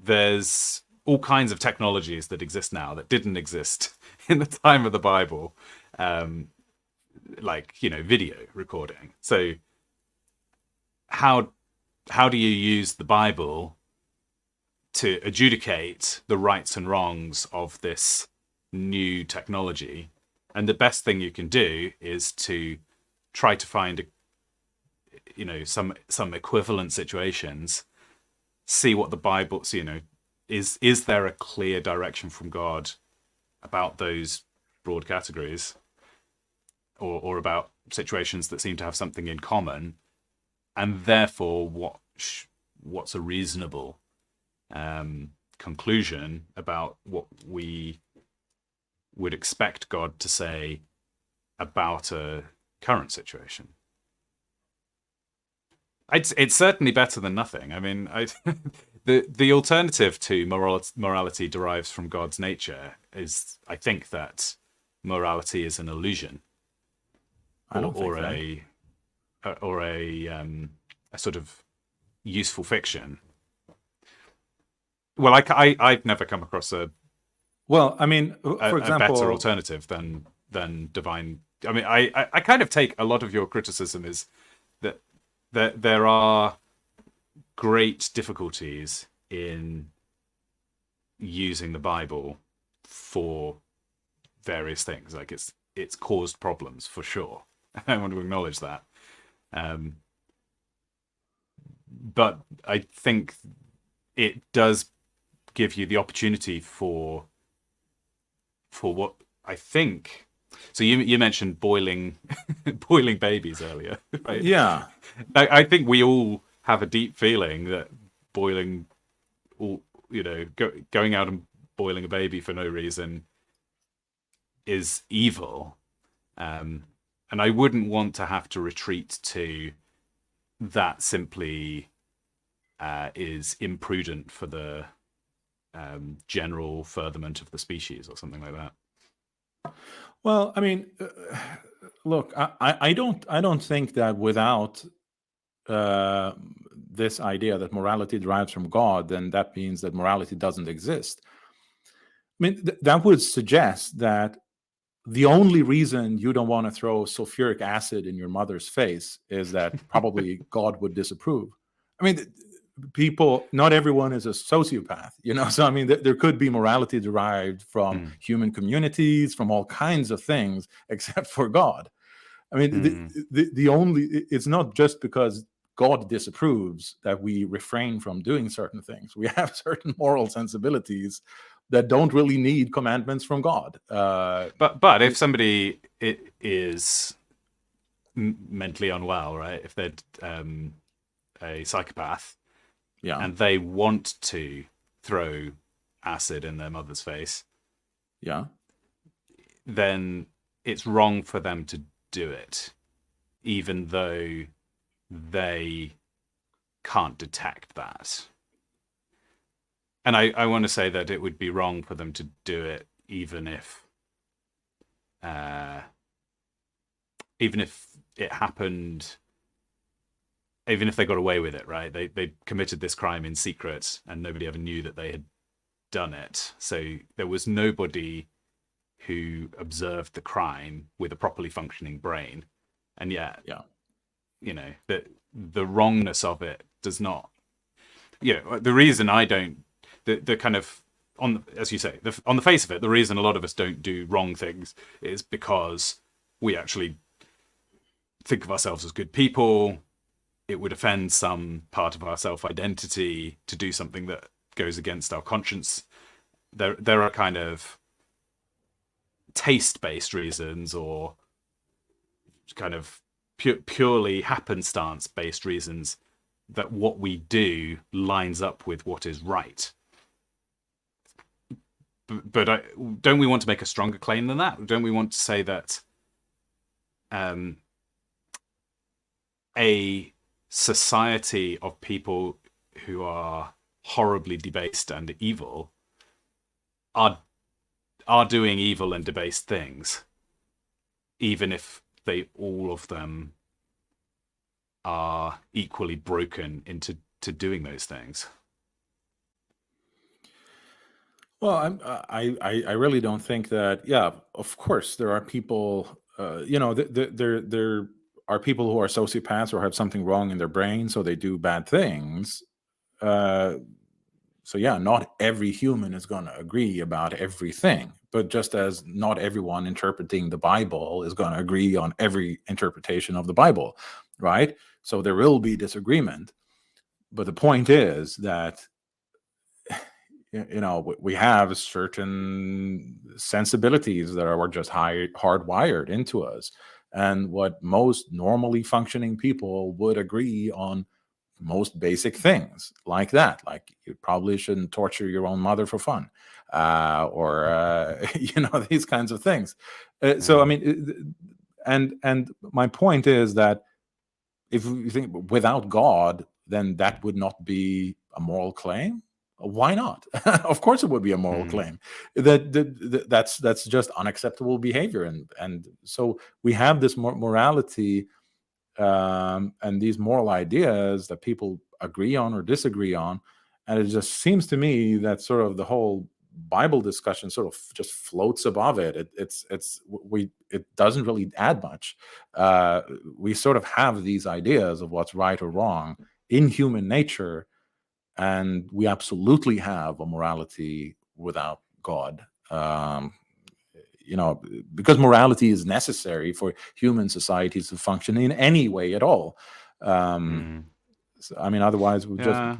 there's all kinds of technologies that exist now that didn't exist in the time of the Bible, um, like video recording. So how do you use the Bible to adjudicate the rights and wrongs of this new technology? And the best thing you can do is to try to find some equivalent situations, see what the Bible, is there a clear direction from God about those broad categories, or about situations that seem to have something in common, and therefore what's a reasonable conclusion about what we would expect God to say about a current situation. It's certainly better than nothing. I mean, the alternative to morality derives from God's nature is, I think, that morality is an illusion, I don't think or that. a sort of useful fiction. Well, I've never come across Well, I mean, for a better example, alternative than divine. I mean, I kind of take a lot of your criticism is that there are great difficulties in using the Bible for various things. Like it's caused problems for sure. I want to acknowledge that. But I think it does give you the opportunity for what I think. So you mentioned boiling boiling babies earlier, right? yeah, I think we all have a deep feeling that boiling, going out and boiling a baby for no reason is evil, and I wouldn't want to have to retreat to that simply is imprudent for the general furtherment of the species or something like that. well, I mean, look, I don't think that without uh, this idea that morality derives from God, then that means that morality doesn't exist. I mean, that would suggest that the only reason you don't want to throw sulfuric acid in your mother's face is that probably God would disapprove. I mean, people, not everyone is a sociopath, So, I mean, there could be morality derived from Mm. human communities, from all kinds of things, except for God. I mean, Mm. the only, it's not just because God disapproves that we refrain from doing certain things. We have certain moral sensibilities that don't really need commandments from God. But if somebody is mentally unwell, right? If they're a psychopath yeah, and they want to throw acid in their mother's face, yeah. then it's wrong for them to do it, even though they can't detect that. And I want to say that it would be wrong for them to do it even if uh, even if it happened, even if they got away with it, right? They committed this crime in secret, and nobody ever knew that they had done it. So there was nobody who observed the crime with a properly functioning brain, and yet, Yeah. the wrongness of it does not. The reason I don't, the kind of as you say, on the face of it, the reason a lot of us don't do wrong things is because we actually think of ourselves as good people. It would offend some part of our self-identity to do something that goes against our conscience. There are kind of taste-based reasons, or kind of purely happenstance-based reasons, that what we do lines up with what is right. But don't we want to make a stronger claim than that? Don't we want to say that a society of people who are horribly debased and evil are doing evil and debased things, even if they all of them are equally broken into doing those things? Well, I really don't think that. Yeah, of course, there are people. There are people who are sociopaths or have something wrong in their brain, so they do bad things. Uh, so yeah, not every human is going to agree about everything, but just as not everyone interpreting the Bible is going to agree on every interpretation of the Bible, right? So there will be disagreement, but the point is that we have certain sensibilities that are just hardwired into us, and what most normally functioning people would agree on most basic things, like that, like you probably shouldn't torture your own mother for fun, or these kinds of things. So I mean, and my point is that if you think without God, then that would not be a moral claim. Why not? Of course, it would be a moral Mm. claim. That's just unacceptable behavior, and so we have this morality, and these moral ideas that people agree on or disagree on, and it just seems to me that sort of the whole Bible discussion sort of just floats above it. It doesn't really add much. We sort of have these ideas of what's right or wrong in human nature, and we absolutely have a morality without God. Because morality is necessary for human societies to function in any way at all. Mm. I mean, otherwise we'll just Yeah,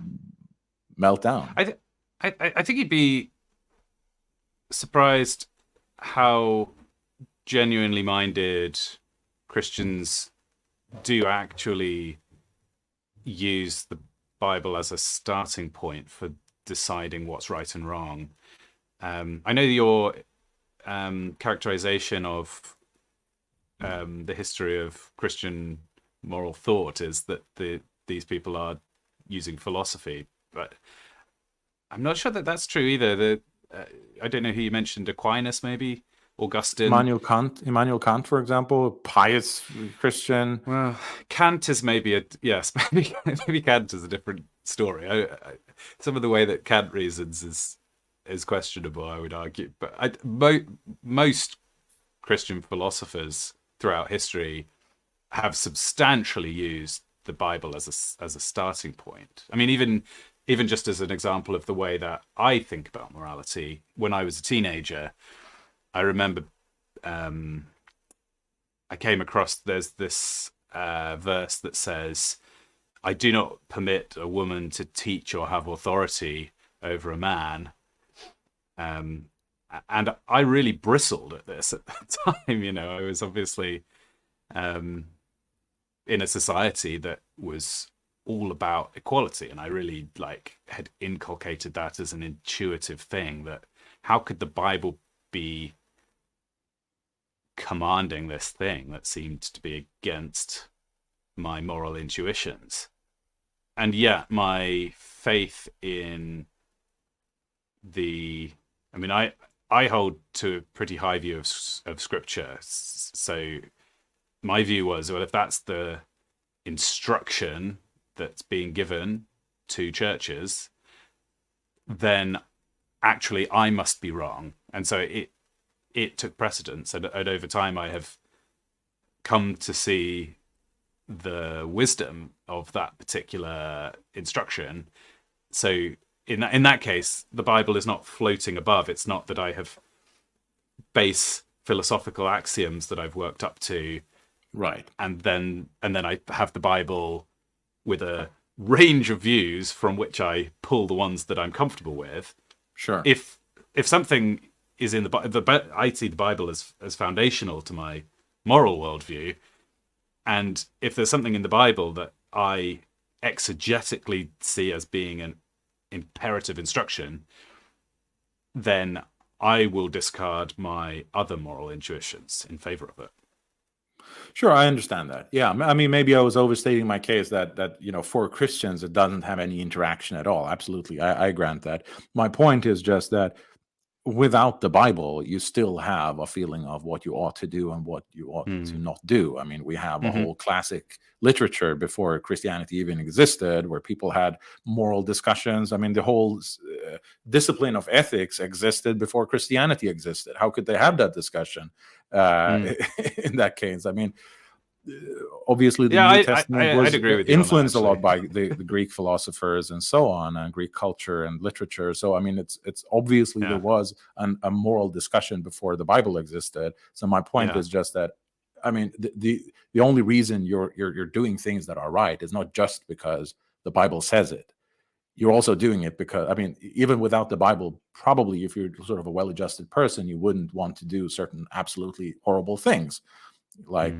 melt down. I think you'd be surprised how genuinely minded Christians do actually use the Bible as a starting point for deciding what's right and wrong. I know your characterization of the history of Christian moral thought is that these people are using philosophy, but I'm not sure that that's true either. I don't know who you mentioned, Aquinas, maybe Augustine. Immanuel Kant, for example, a pious Christian. Well, Kant is maybe a yes, maybe Kant is a different story. Some of the way that Kant reasons is questionable, I would argue. But most Christian philosophers throughout history have substantially used the Bible as a starting point. I mean, even just as an example of the way that I think about morality, when I was a teenager, I remember I came across there's this verse that says, "I do not permit a woman to teach or have authority over a man." And I really bristled at this at that time. I was obviously in a society that was all about equality, and I really had inculcated that as an intuitive thing, that how could the Bible be commanding this thing that seemed to be against my moral intuitions? And yet my faith in I I hold to a pretty high view of Scripture. So my view was, well, if that's the instruction that's being given to churches, then actually I must be wrong. And so it took precedence, and over time I have come to see the wisdom of that particular instruction. So in that case, the Bible is not floating above. It's not that I have base philosophical axioms that I've worked up to, right, and then I have the Bible with a range of views from which I pull the ones that I'm comfortable with. Sure. If something is in I see the Bible as foundational to my moral worldview, and if there's something in the Bible that I exegetically see as being an imperative instruction, then I will discard my other moral intuitions in favor of it. Sure, I understand that. Yeah, I mean, maybe I was overstating my case that for Christians it doesn't have any interaction at all. Absolutely, I grant that. My point is just that without the Bible, you still have a feeling of what you ought to do and what you ought to not do. I mean, we have a whole classic literature before Christianity even existed, where people had moral discussions. I mean, the whole discipline of ethics existed before Christianity existed. How could they have that discussion in that case? I mean, obviously the New Testament was influenced a lot by the Greek philosophers and so on, and Greek culture and literature. So I mean, it's obviously there was a moral discussion before the Bible existed. So my point is just that, I mean, the only reason you're doing things that are right is not just because the Bible says it. You're also doing it because, I mean, even without the Bible, probably if you're sort of a well-adjusted person, you wouldn't want to do certain absolutely horrible things, like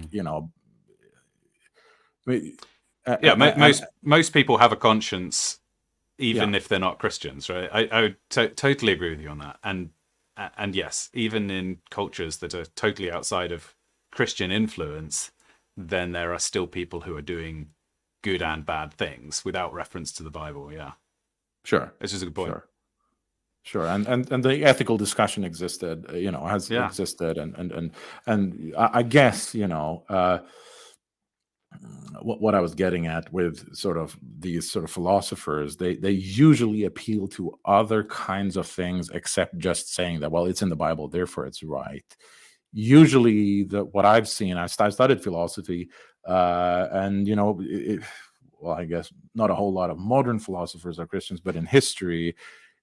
most people have a conscience, even if they're not Christians, right? I would totally agree with you on that. And yes, even in cultures that are totally outside of Christian influence, then there are still people who are doing good and bad things without reference to the Bible. Yeah, sure, this is a good point. Sure, and the ethical discussion existed, has existed, and I guess what I was getting at with sort of these sort of philosophers, they usually appeal to other kinds of things except just saying that, well, it's in the Bible, therefore it's right. Usually, what I've seen, I studied philosophy, and well, I guess not a whole lot of modern philosophers are Christians, but in history,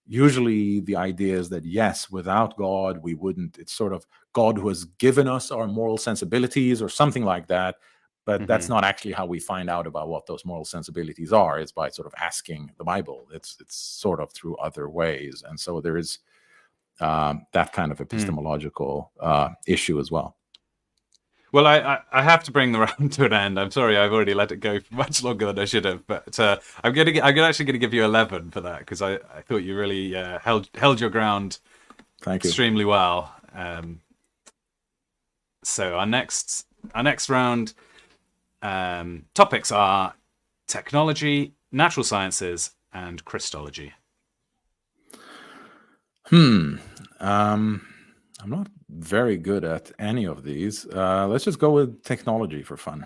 usually the idea is that yes, without God, we wouldn't. It's sort of God who has given us our moral sensibilities or something like that. But that's not actually how we find out about what those moral sensibilities are. It's by sort of asking the Bible. It's sort of through other ways. And so there is that kind of epistemological issue as well. Well, I have to bring the round to an end. I'm sorry, I've already let it go for much longer than I should have. But I'm actually going to give you 11 for that, because I thought you really held your ground extremely well. So our next round topics are technology, natural sciences, and Christology. I'm not very good at any of these. Let's just go with technology for fun.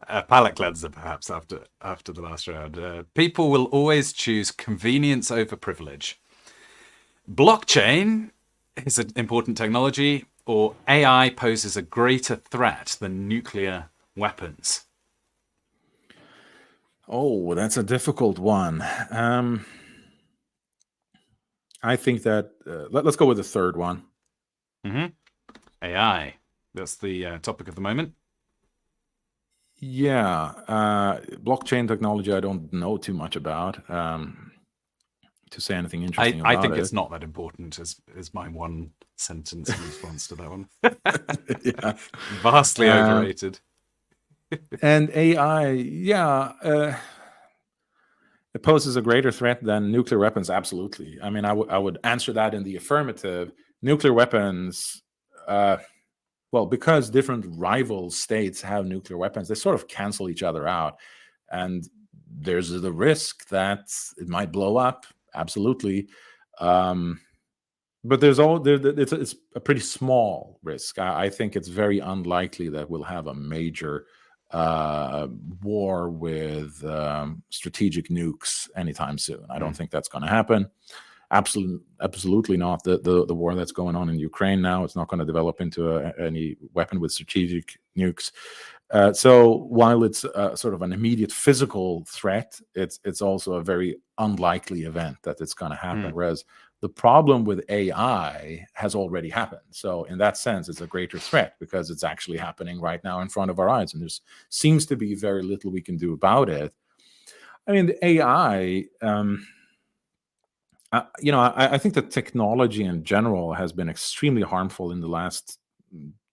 A palate cleanser, perhaps, after the last round. People will always choose convenience over privilege. Blockchain is an important technology, or AI poses a greater threat than nuclear weapons? Oh, that's a difficult one. I think that let's go with the third one. AI. That's the topic of the moment. Yeah. Blockchain technology, I don't know too much about to say anything interesting about it. I think it's not that important, is my one sentence in response to that one. Yeah. Vastly overrated. And AI, it poses a greater threat than nuclear weapons. Absolutely. I mean, I would answer that in the affirmative. Nuclear weapons, well, because different rival states have nuclear weapons, they sort of cancel each other out. And there's the risk that it might blow up. Absolutely. but there's all it's a pretty small risk. I think it's very unlikely that we'll have a major uh, war with strategic nukes anytime soon. I don't Mm. think that's going to happen. Absolutely not. The war that's going on in Ukraine now, it's not going to develop into any weapon with strategic nukes. So while it's sort of an immediate physical threat, it's also a very unlikely event that it's going to happen. Mm. Whereas the problem with AI has already happened. So in that sense, it's a greater threat because it's actually happening right now in front of our eyes, and there seems to be very little we can do about it. I mean, the AI. I think that technology in general has been extremely harmful in the last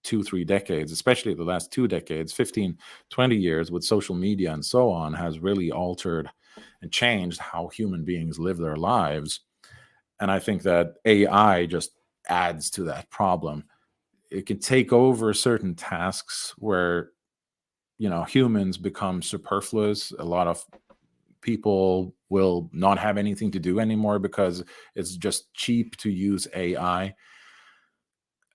2 3 decades, especially the last 2 decades, 15, 20 years with social media and so on, has really altered and changed how human beings live their lives. And I think that AI just adds to that problem. It can take over certain tasks where, humans become superfluous. A lot of people will not have anything to do anymore because it's just cheap to use AI.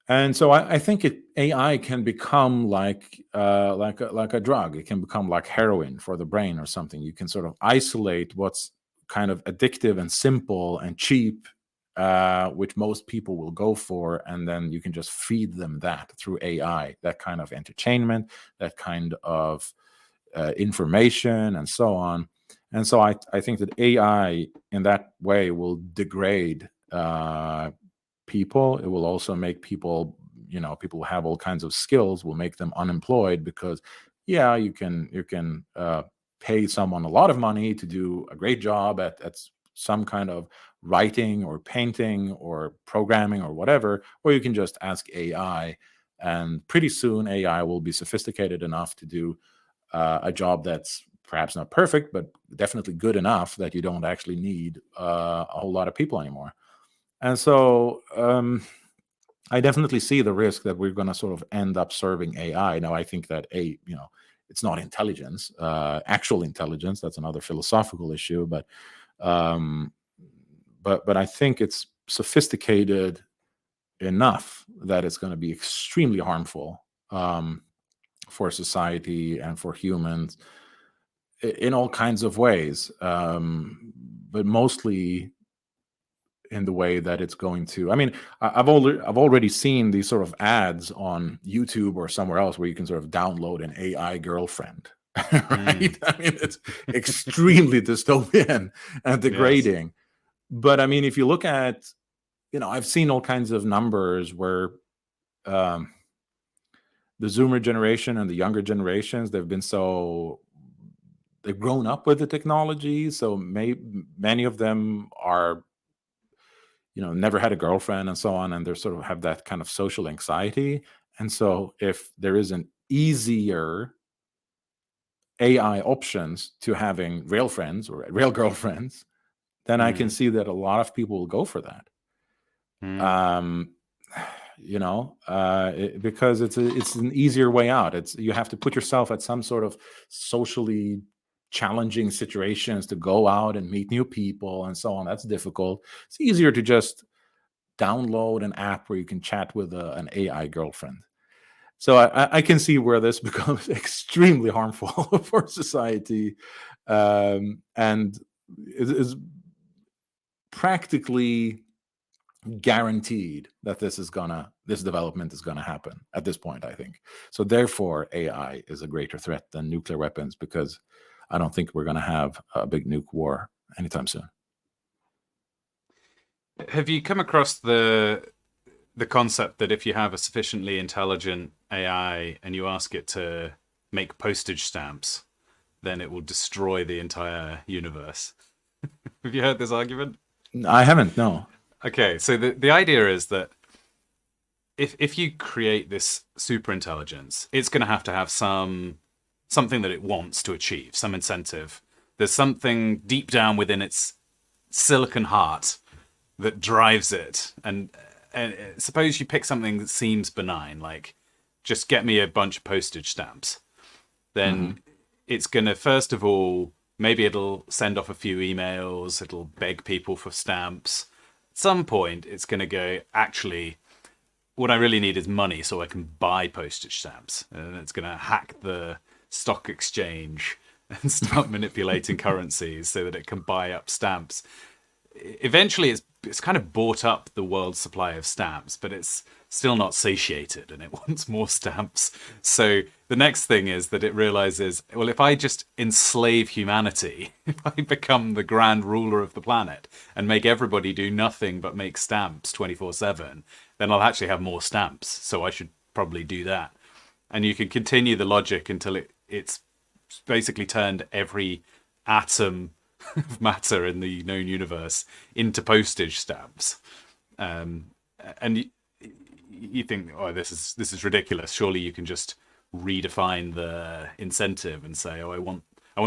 And so I think AI can become like a drug. It can become like heroin for the brain or something. You can sort of isolate what's kind of addictive and simple and cheap, which most people will go for, and then you can just feed them that through AI, that kind of entertainment, that kind of information, and so on. And so I think that AI in that way will degrade people. It will also make people, people who have all kinds of skills will make them unemployed because, yeah, you can pay someone a lot of money to do a great job at some kind of writing or painting or programming or whatever, or you can just ask AI, and pretty soon AI will be sophisticated enough to do a job that's perhaps not perfect, but definitely good enough that you don't actually need a whole lot of people anymore. And so I definitely see the risk that we're going to sort of end up serving AI. Now, I think that it's not intelligence, actual intelligence. That's another philosophical issue, um, but I think it's sophisticated enough that it's going to be extremely harmful for society and for humans in all kinds of ways, but mostly in the way that it's going to. I mean, I've already seen these sort of ads on YouTube or somewhere else where you can sort of download an AI girlfriend, Mm. right? I mean, it's extremely dystopian and Yes. degrading. But I mean, if you look at, I've seen all kinds of numbers where um, the Zoomer generation and the younger generations, they've grown up with the technology, so many of them are, never had a girlfriend and so on, and they sort of have that kind of social anxiety. And so if there is an easier AI options to having real friends or real girlfriends, then I can Mm. see that a lot of people will go for that. Mm. um because it's an easier way out. It's You have to put yourself at some sort of socially challenging situations to go out and meet new people and so on. That's difficult. It's easier to just download an app where you can chat with an AI girlfriend. So I can see where this becomes extremely harmful for society, and is practically guaranteed that this development is gonna happen at this point, I think. So therefore, AI is a greater threat than nuclear weapons, because I don't think we're gonna have a big nuke war anytime soon. Have you come across the concept that if you have a sufficiently intelligent AI and you ask it to make postage stamps, then it will destroy the entire universe? Have you heard this argument? I haven't, no. Okay, so the idea is that if you create this super intelligence, it's going to have something that it wants to achieve, some incentive. There's something deep down within its silicon heart that drives it. And suppose you pick something that seems benign, like just get me a bunch of postage stamps. Then Hmm. it's going to, first of all, maybe it'll send off a few emails, it'll beg people for stamps. some point it's going to go, actually, what I really need is money so I can buy postage stamps. And it's going to hack the stock exchange and start manipulating currencies so that it can buy up stamps. Eventually, it's kind of bought up the world's supply of stamps, but it's still not satiated and it wants more stamps. So the next thing is that it realizes, well, if I just enslave humanity, if I become the grand ruler of the planet and make everybody do nothing but make stamps 24/7, then I'll actually have more stamps. So I should probably do that. And you can continue the logic until it's basically turned every atom of matter in the known universe into postage stamps. And you think, oh, this is ridiculous. Surely you can just redefine the incentive and say, oh, I want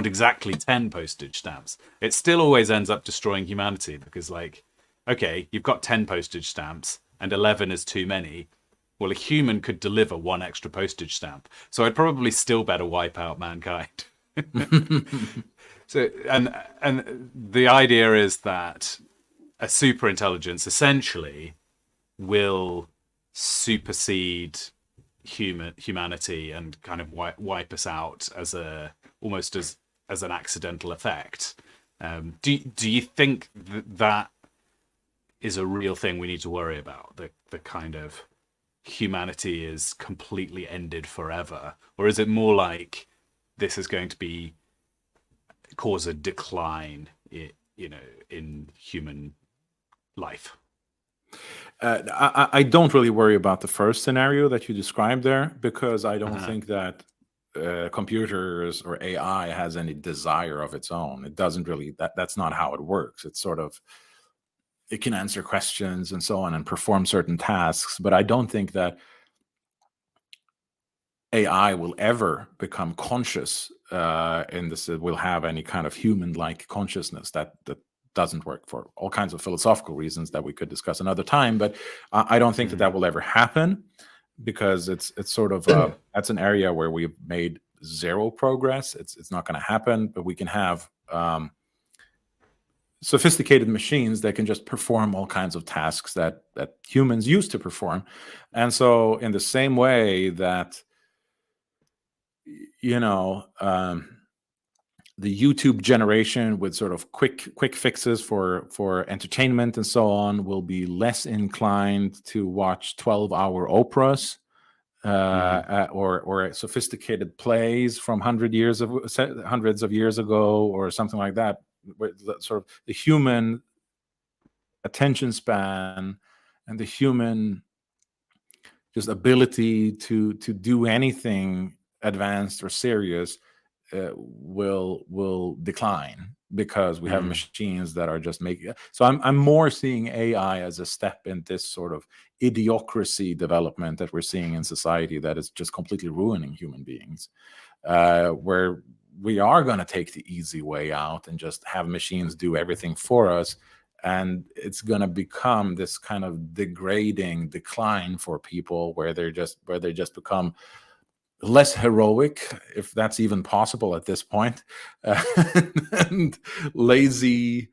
exactly 10 postage stamps. It still always ends up destroying humanity because, like, okay, you've got 10 postage stamps and 11 is too many. Well, a human could deliver one extra postage stamp. So I'd probably still better wipe out mankind. So, and the idea is that a super intelligence essentially will supersede humanity and kind of wipe us out as almost as an accidental effect. Do you think that is a real thing we need to worry about? The kind of humanity is completely ended forever, or is it more like this is going to cause a decline, in human life? I don't really worry about the first scenario that you described there, because I don't think that computers or AI has any desire of its own. It doesn't really, that's not how it works. It's sort of, it can answer questions and so on and perform certain tasks, but I don't think that AI will ever become conscious in this, it will have any kind of human-like consciousness. That doesn't work for all kinds of philosophical reasons that we could discuss another time. But I don't think that will ever happen, because it's sort of that's an area where we've made zero progress. It's not going to happen. But we can have sophisticated machines that can just perform all kinds of tasks that humans used to perform. And so, in the same way that the YouTube generation with sort of quick fixes for entertainment and so on will be less inclined to watch 12-hour operas or sophisticated plays from hundreds of years ago or something like that. Where sort of the human attention span and the human just ability to do anything advanced or serious will decline, because we have machines that are just making. So I'm more seeing AI as a step in this sort of idiocracy development that we're seeing in society that is just completely ruining human beings, where we are going to take the easy way out and just have machines do everything for us. And it's going to become this kind of degrading decline for people where they just become less heroic, if that's even possible at this point, and lazy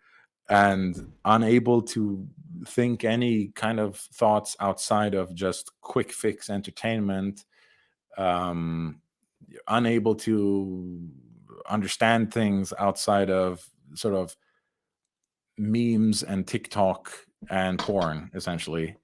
and unable to think any kind of thoughts outside of just quick fix entertainment, unable to understand things outside of sort of memes and TikTok and porn, essentially.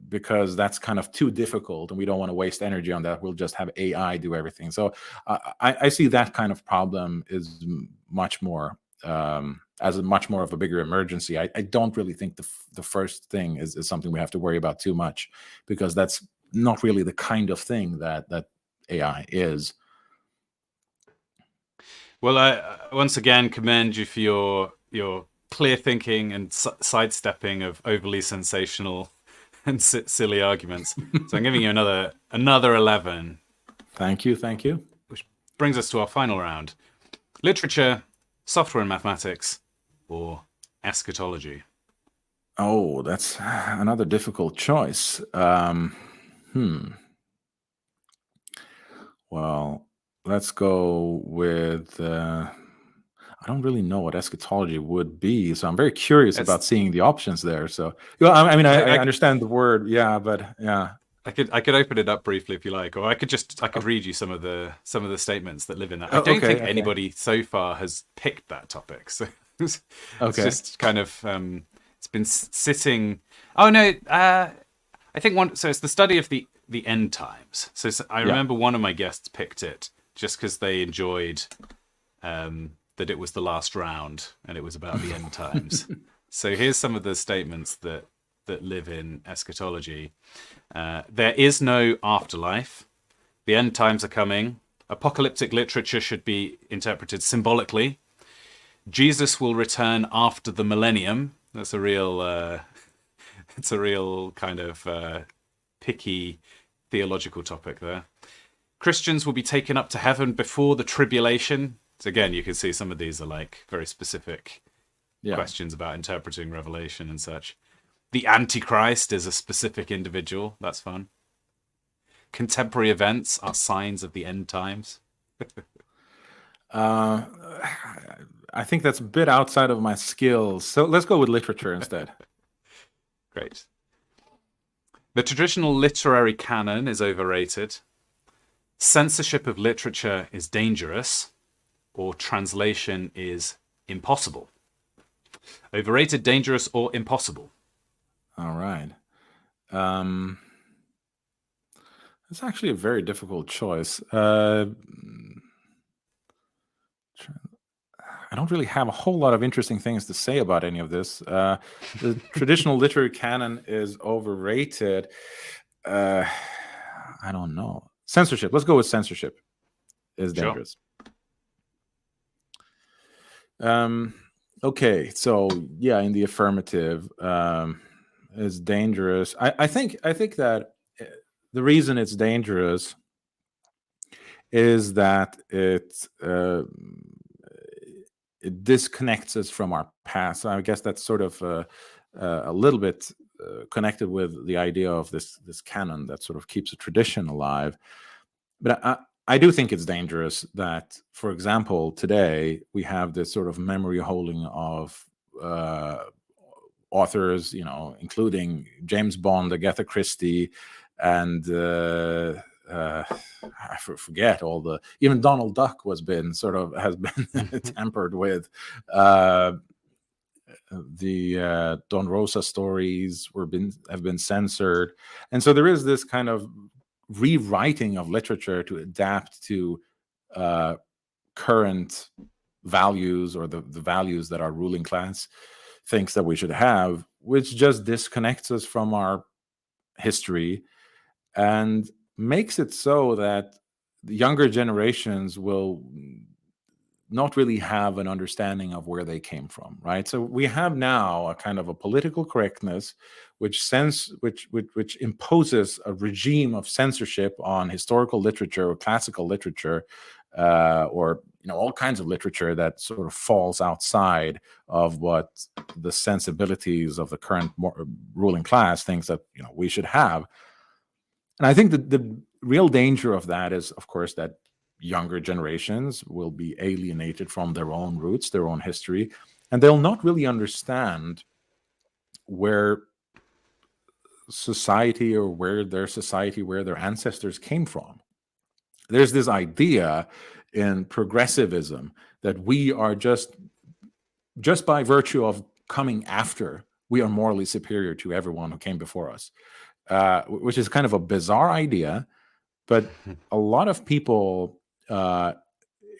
Because that's kind of too difficult and we don't want to waste energy on that. We'll just have AI do everything. So I see that kind of problem is much more as a much more of a bigger emergency. I don't really think the first thing is something we have to worry about too much, because that's not really the kind of thing that AI is. Well, I once again commend you for your clear thinking and sidestepping of overly sensational and silly arguments. So I'm giving you another 11. Thank you. Which brings us to our final round: literature, software and mathematics, or eschatology. Oh, that's another difficult choice. Well, let's go with. I don't really know what eschatology would be, so I'm very curious It's about seeing the options there. So, well, I mean, I I understand the word, yeah, but yeah, I could open it up briefly if you like, or I could read you some of the statements that live in that. I don't okay, think anybody so far has picked that topic, so it's okay, just kind of it's been sitting. Oh no, I think one. So it's the study of the end times. So I yeah. remember one of my guests picked it just because they enjoyed that it was the last round and it was about the end times. So here's some of the statements that live in eschatology. There is no afterlife. The end times are coming. Apocalyptic literature should be interpreted symbolically. Jesus will return after the millennium. That's a real, it's a real kind of picky theological topic there. Christians will be taken up to heaven before the tribulation. So again, you can see some of these are like very specific questions about interpreting Revelation and such. The Antichrist is a specific individual. That's fun. Contemporary events are signs of the end times. I think that's a bit outside of my skills. So let's go with literature instead. Great. The traditional literary canon is overrated. Censorship of literature is dangerous, or translation is impossible. Overrated, dangerous, or impossible? All right. It's actually a very difficult choice. I don't really have a whole lot of interesting things to say about any of this. The traditional literary canon is overrated. I don't know. Censorship. Let's go with censorship is dangerous. Sure. Okay, so yeah, in the affirmative, is dangerous. I think that the reason it's dangerous is that it disconnects us from our past. So I guess that's sort of a little bit connected with the idea of this canon that sort of keeps a tradition alive. But I do think it's dangerous that, for example, today we have this sort of memory holding of authors, including James Bond, Agatha Christie, and I forget even Donald Duck has been tampered with. The Don Rosa stories have been censored, and so there is this kind of rewriting of literature to adapt to current values, or the values that our ruling class thinks that we should have, which just disconnects us from our history and makes it so that the younger generations will not really have an understanding of where they came from, right? So we have now a kind of a political correctness which imposes a regime of censorship on historical literature or classical literature, or all kinds of literature that sort of falls outside of what the sensibilities of the current ruling class thinks that we should have. And I think that the real danger of that is, of course, that younger generations will be alienated from their own roots, their own history, and they'll not really understand where their ancestors came from. There's this idea in progressivism that we are just by virtue of coming after, we are morally superior to everyone who came before us, which is kind of a bizarre idea. But a lot of people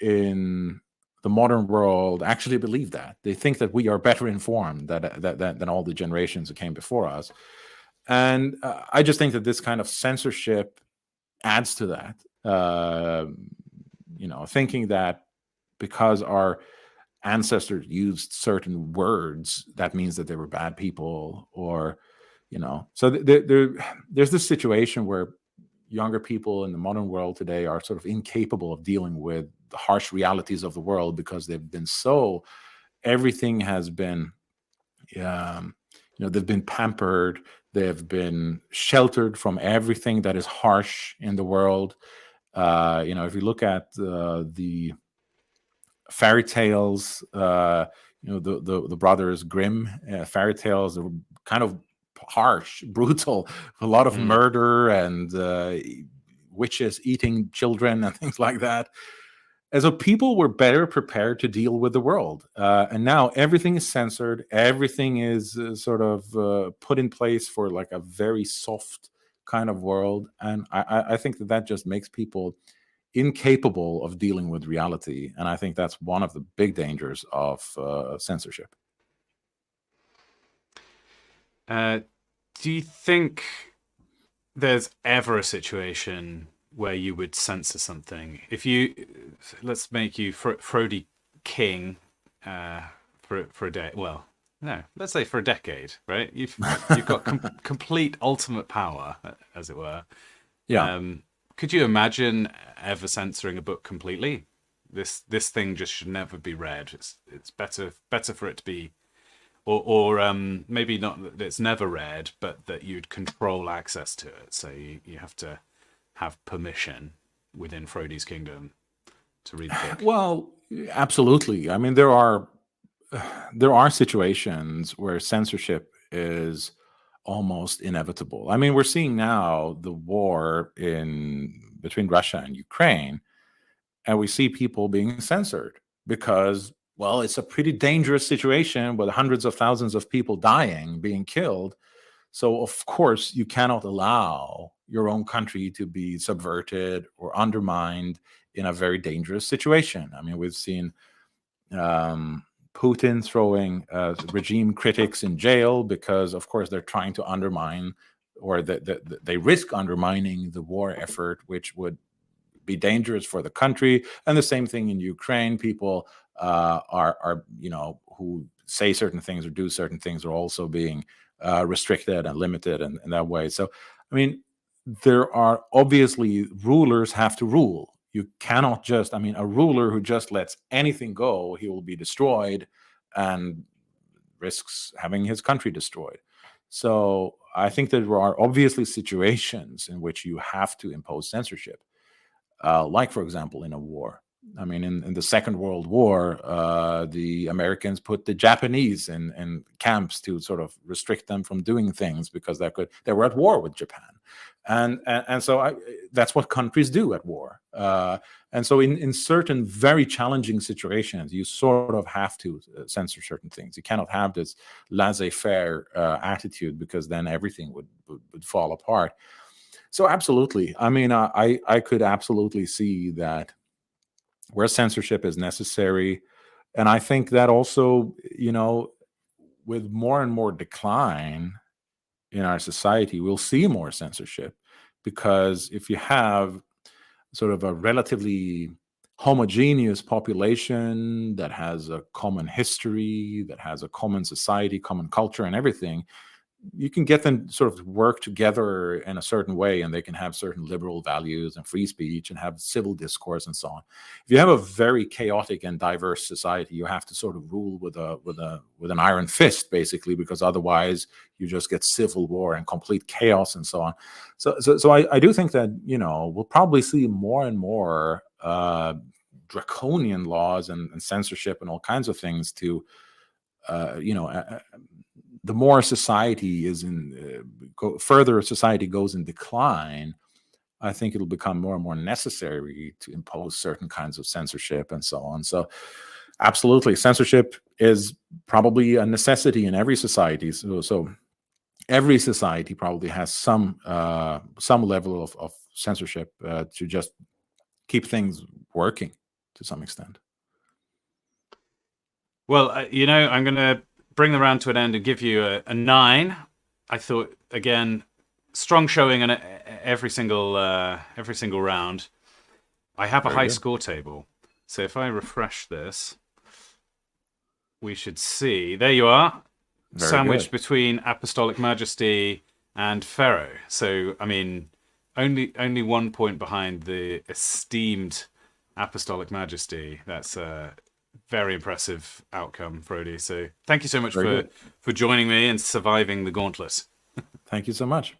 in the modern world actually believe that. They think that we are better informed than all the generations who came before us. And I just think that this kind of censorship adds to that. Thinking that because our ancestors used certain words, that means that they were bad people, or, so there's this situation where younger people in the modern world today are sort of incapable of dealing with the harsh realities of the world because everything has been, they've been pampered, they've been sheltered from everything that is harsh in the world. If you look at the fairy tales. The brothers Grimm fairy tales are kind of harsh, brutal, a lot of Mm. murder and witches eating children and things like that. And so people were better prepared to deal with the world. And now everything is censored. Everything is sort of put in place for like a very soft kind of world. And I think that just makes people incapable of dealing with reality. And I think that's one of the big dangers of censorship. Do you think there's ever a situation where you would censor something? If you, let's make you Frodi king for a day. Well, no, let's say for a decade, right? You've got complete ultimate power, as it were. Yeah. Could you imagine ever censoring a book completely? This thing just should never be read. It's better for it to be, or maybe not that it's never read, but that you'd control access to it. So you have to have permission within Frodi's kingdom to read the book. Well, absolutely. I mean, there are situations where censorship is almost inevitable. I mean, we're seeing now the war in between Russia and Ukraine, and we see people being censored because, well, it's a pretty dangerous situation with hundreds of thousands of people dying, being killed. So, of course, you cannot allow your own country to be subverted or undermined in a very dangerous situation. I mean, we've seen Putin throwing regime critics in jail because, of course, they're trying to undermine, or they risk undermining the war effort, which would be dangerous for the country. And the same thing in Ukraine. People are who say certain things or do certain things are also being restricted and limited in that way. So, I mean, there are obviously rulers have to rule. You cannot just, I mean, a ruler who just lets anything go, he will be destroyed and risks having his country destroyed. So I think that there are obviously situations in which you have to impose censorship, like, for example, in a war. I mean, in the Second World War, the Americans put the Japanese in camps to sort of restrict them from doing things because they were at war with Japan, and so that's what countries do at war. And so in certain very challenging situations, you sort of have to censor certain things. You cannot have this laissez-faire attitude because then everything would fall apart. So absolutely, I mean, I could absolutely see that where censorship is necessary. And I think that also, with more and more decline in our society, we'll see more censorship. Because if you have sort of a relatively homogeneous population that has a common history, that has a common society, common culture, and everything, you can get them sort of work together in a certain way, and they can have certain liberal values and free speech and have civil discourse and so on. If you have a very chaotic and diverse society, you have to sort of rule with an iron fist, basically, because otherwise you just get civil war and complete chaos and so on. So I do think that we'll probably see more and more draconian laws and censorship and all kinds of things to the more society is further society goes in decline, I think it'll become more and more necessary to impose certain kinds of censorship and so on. So absolutely, censorship is probably a necessity in every society. So every society probably has some level of censorship to just keep things working to some extent. Well, I'm going to bring the round to an end and give you a 9. I thought, again, strong showing in every single round. I have a high score table, so if I refresh this, we should see. There you are, sandwiched between Apostolic Majesty and Pharaoh. So, I mean, only 1 point behind the esteemed Apostolic Majesty. That's very impressive outcome, Frodi. So thank you so much for joining me and surviving the gauntlet. Thank you so much.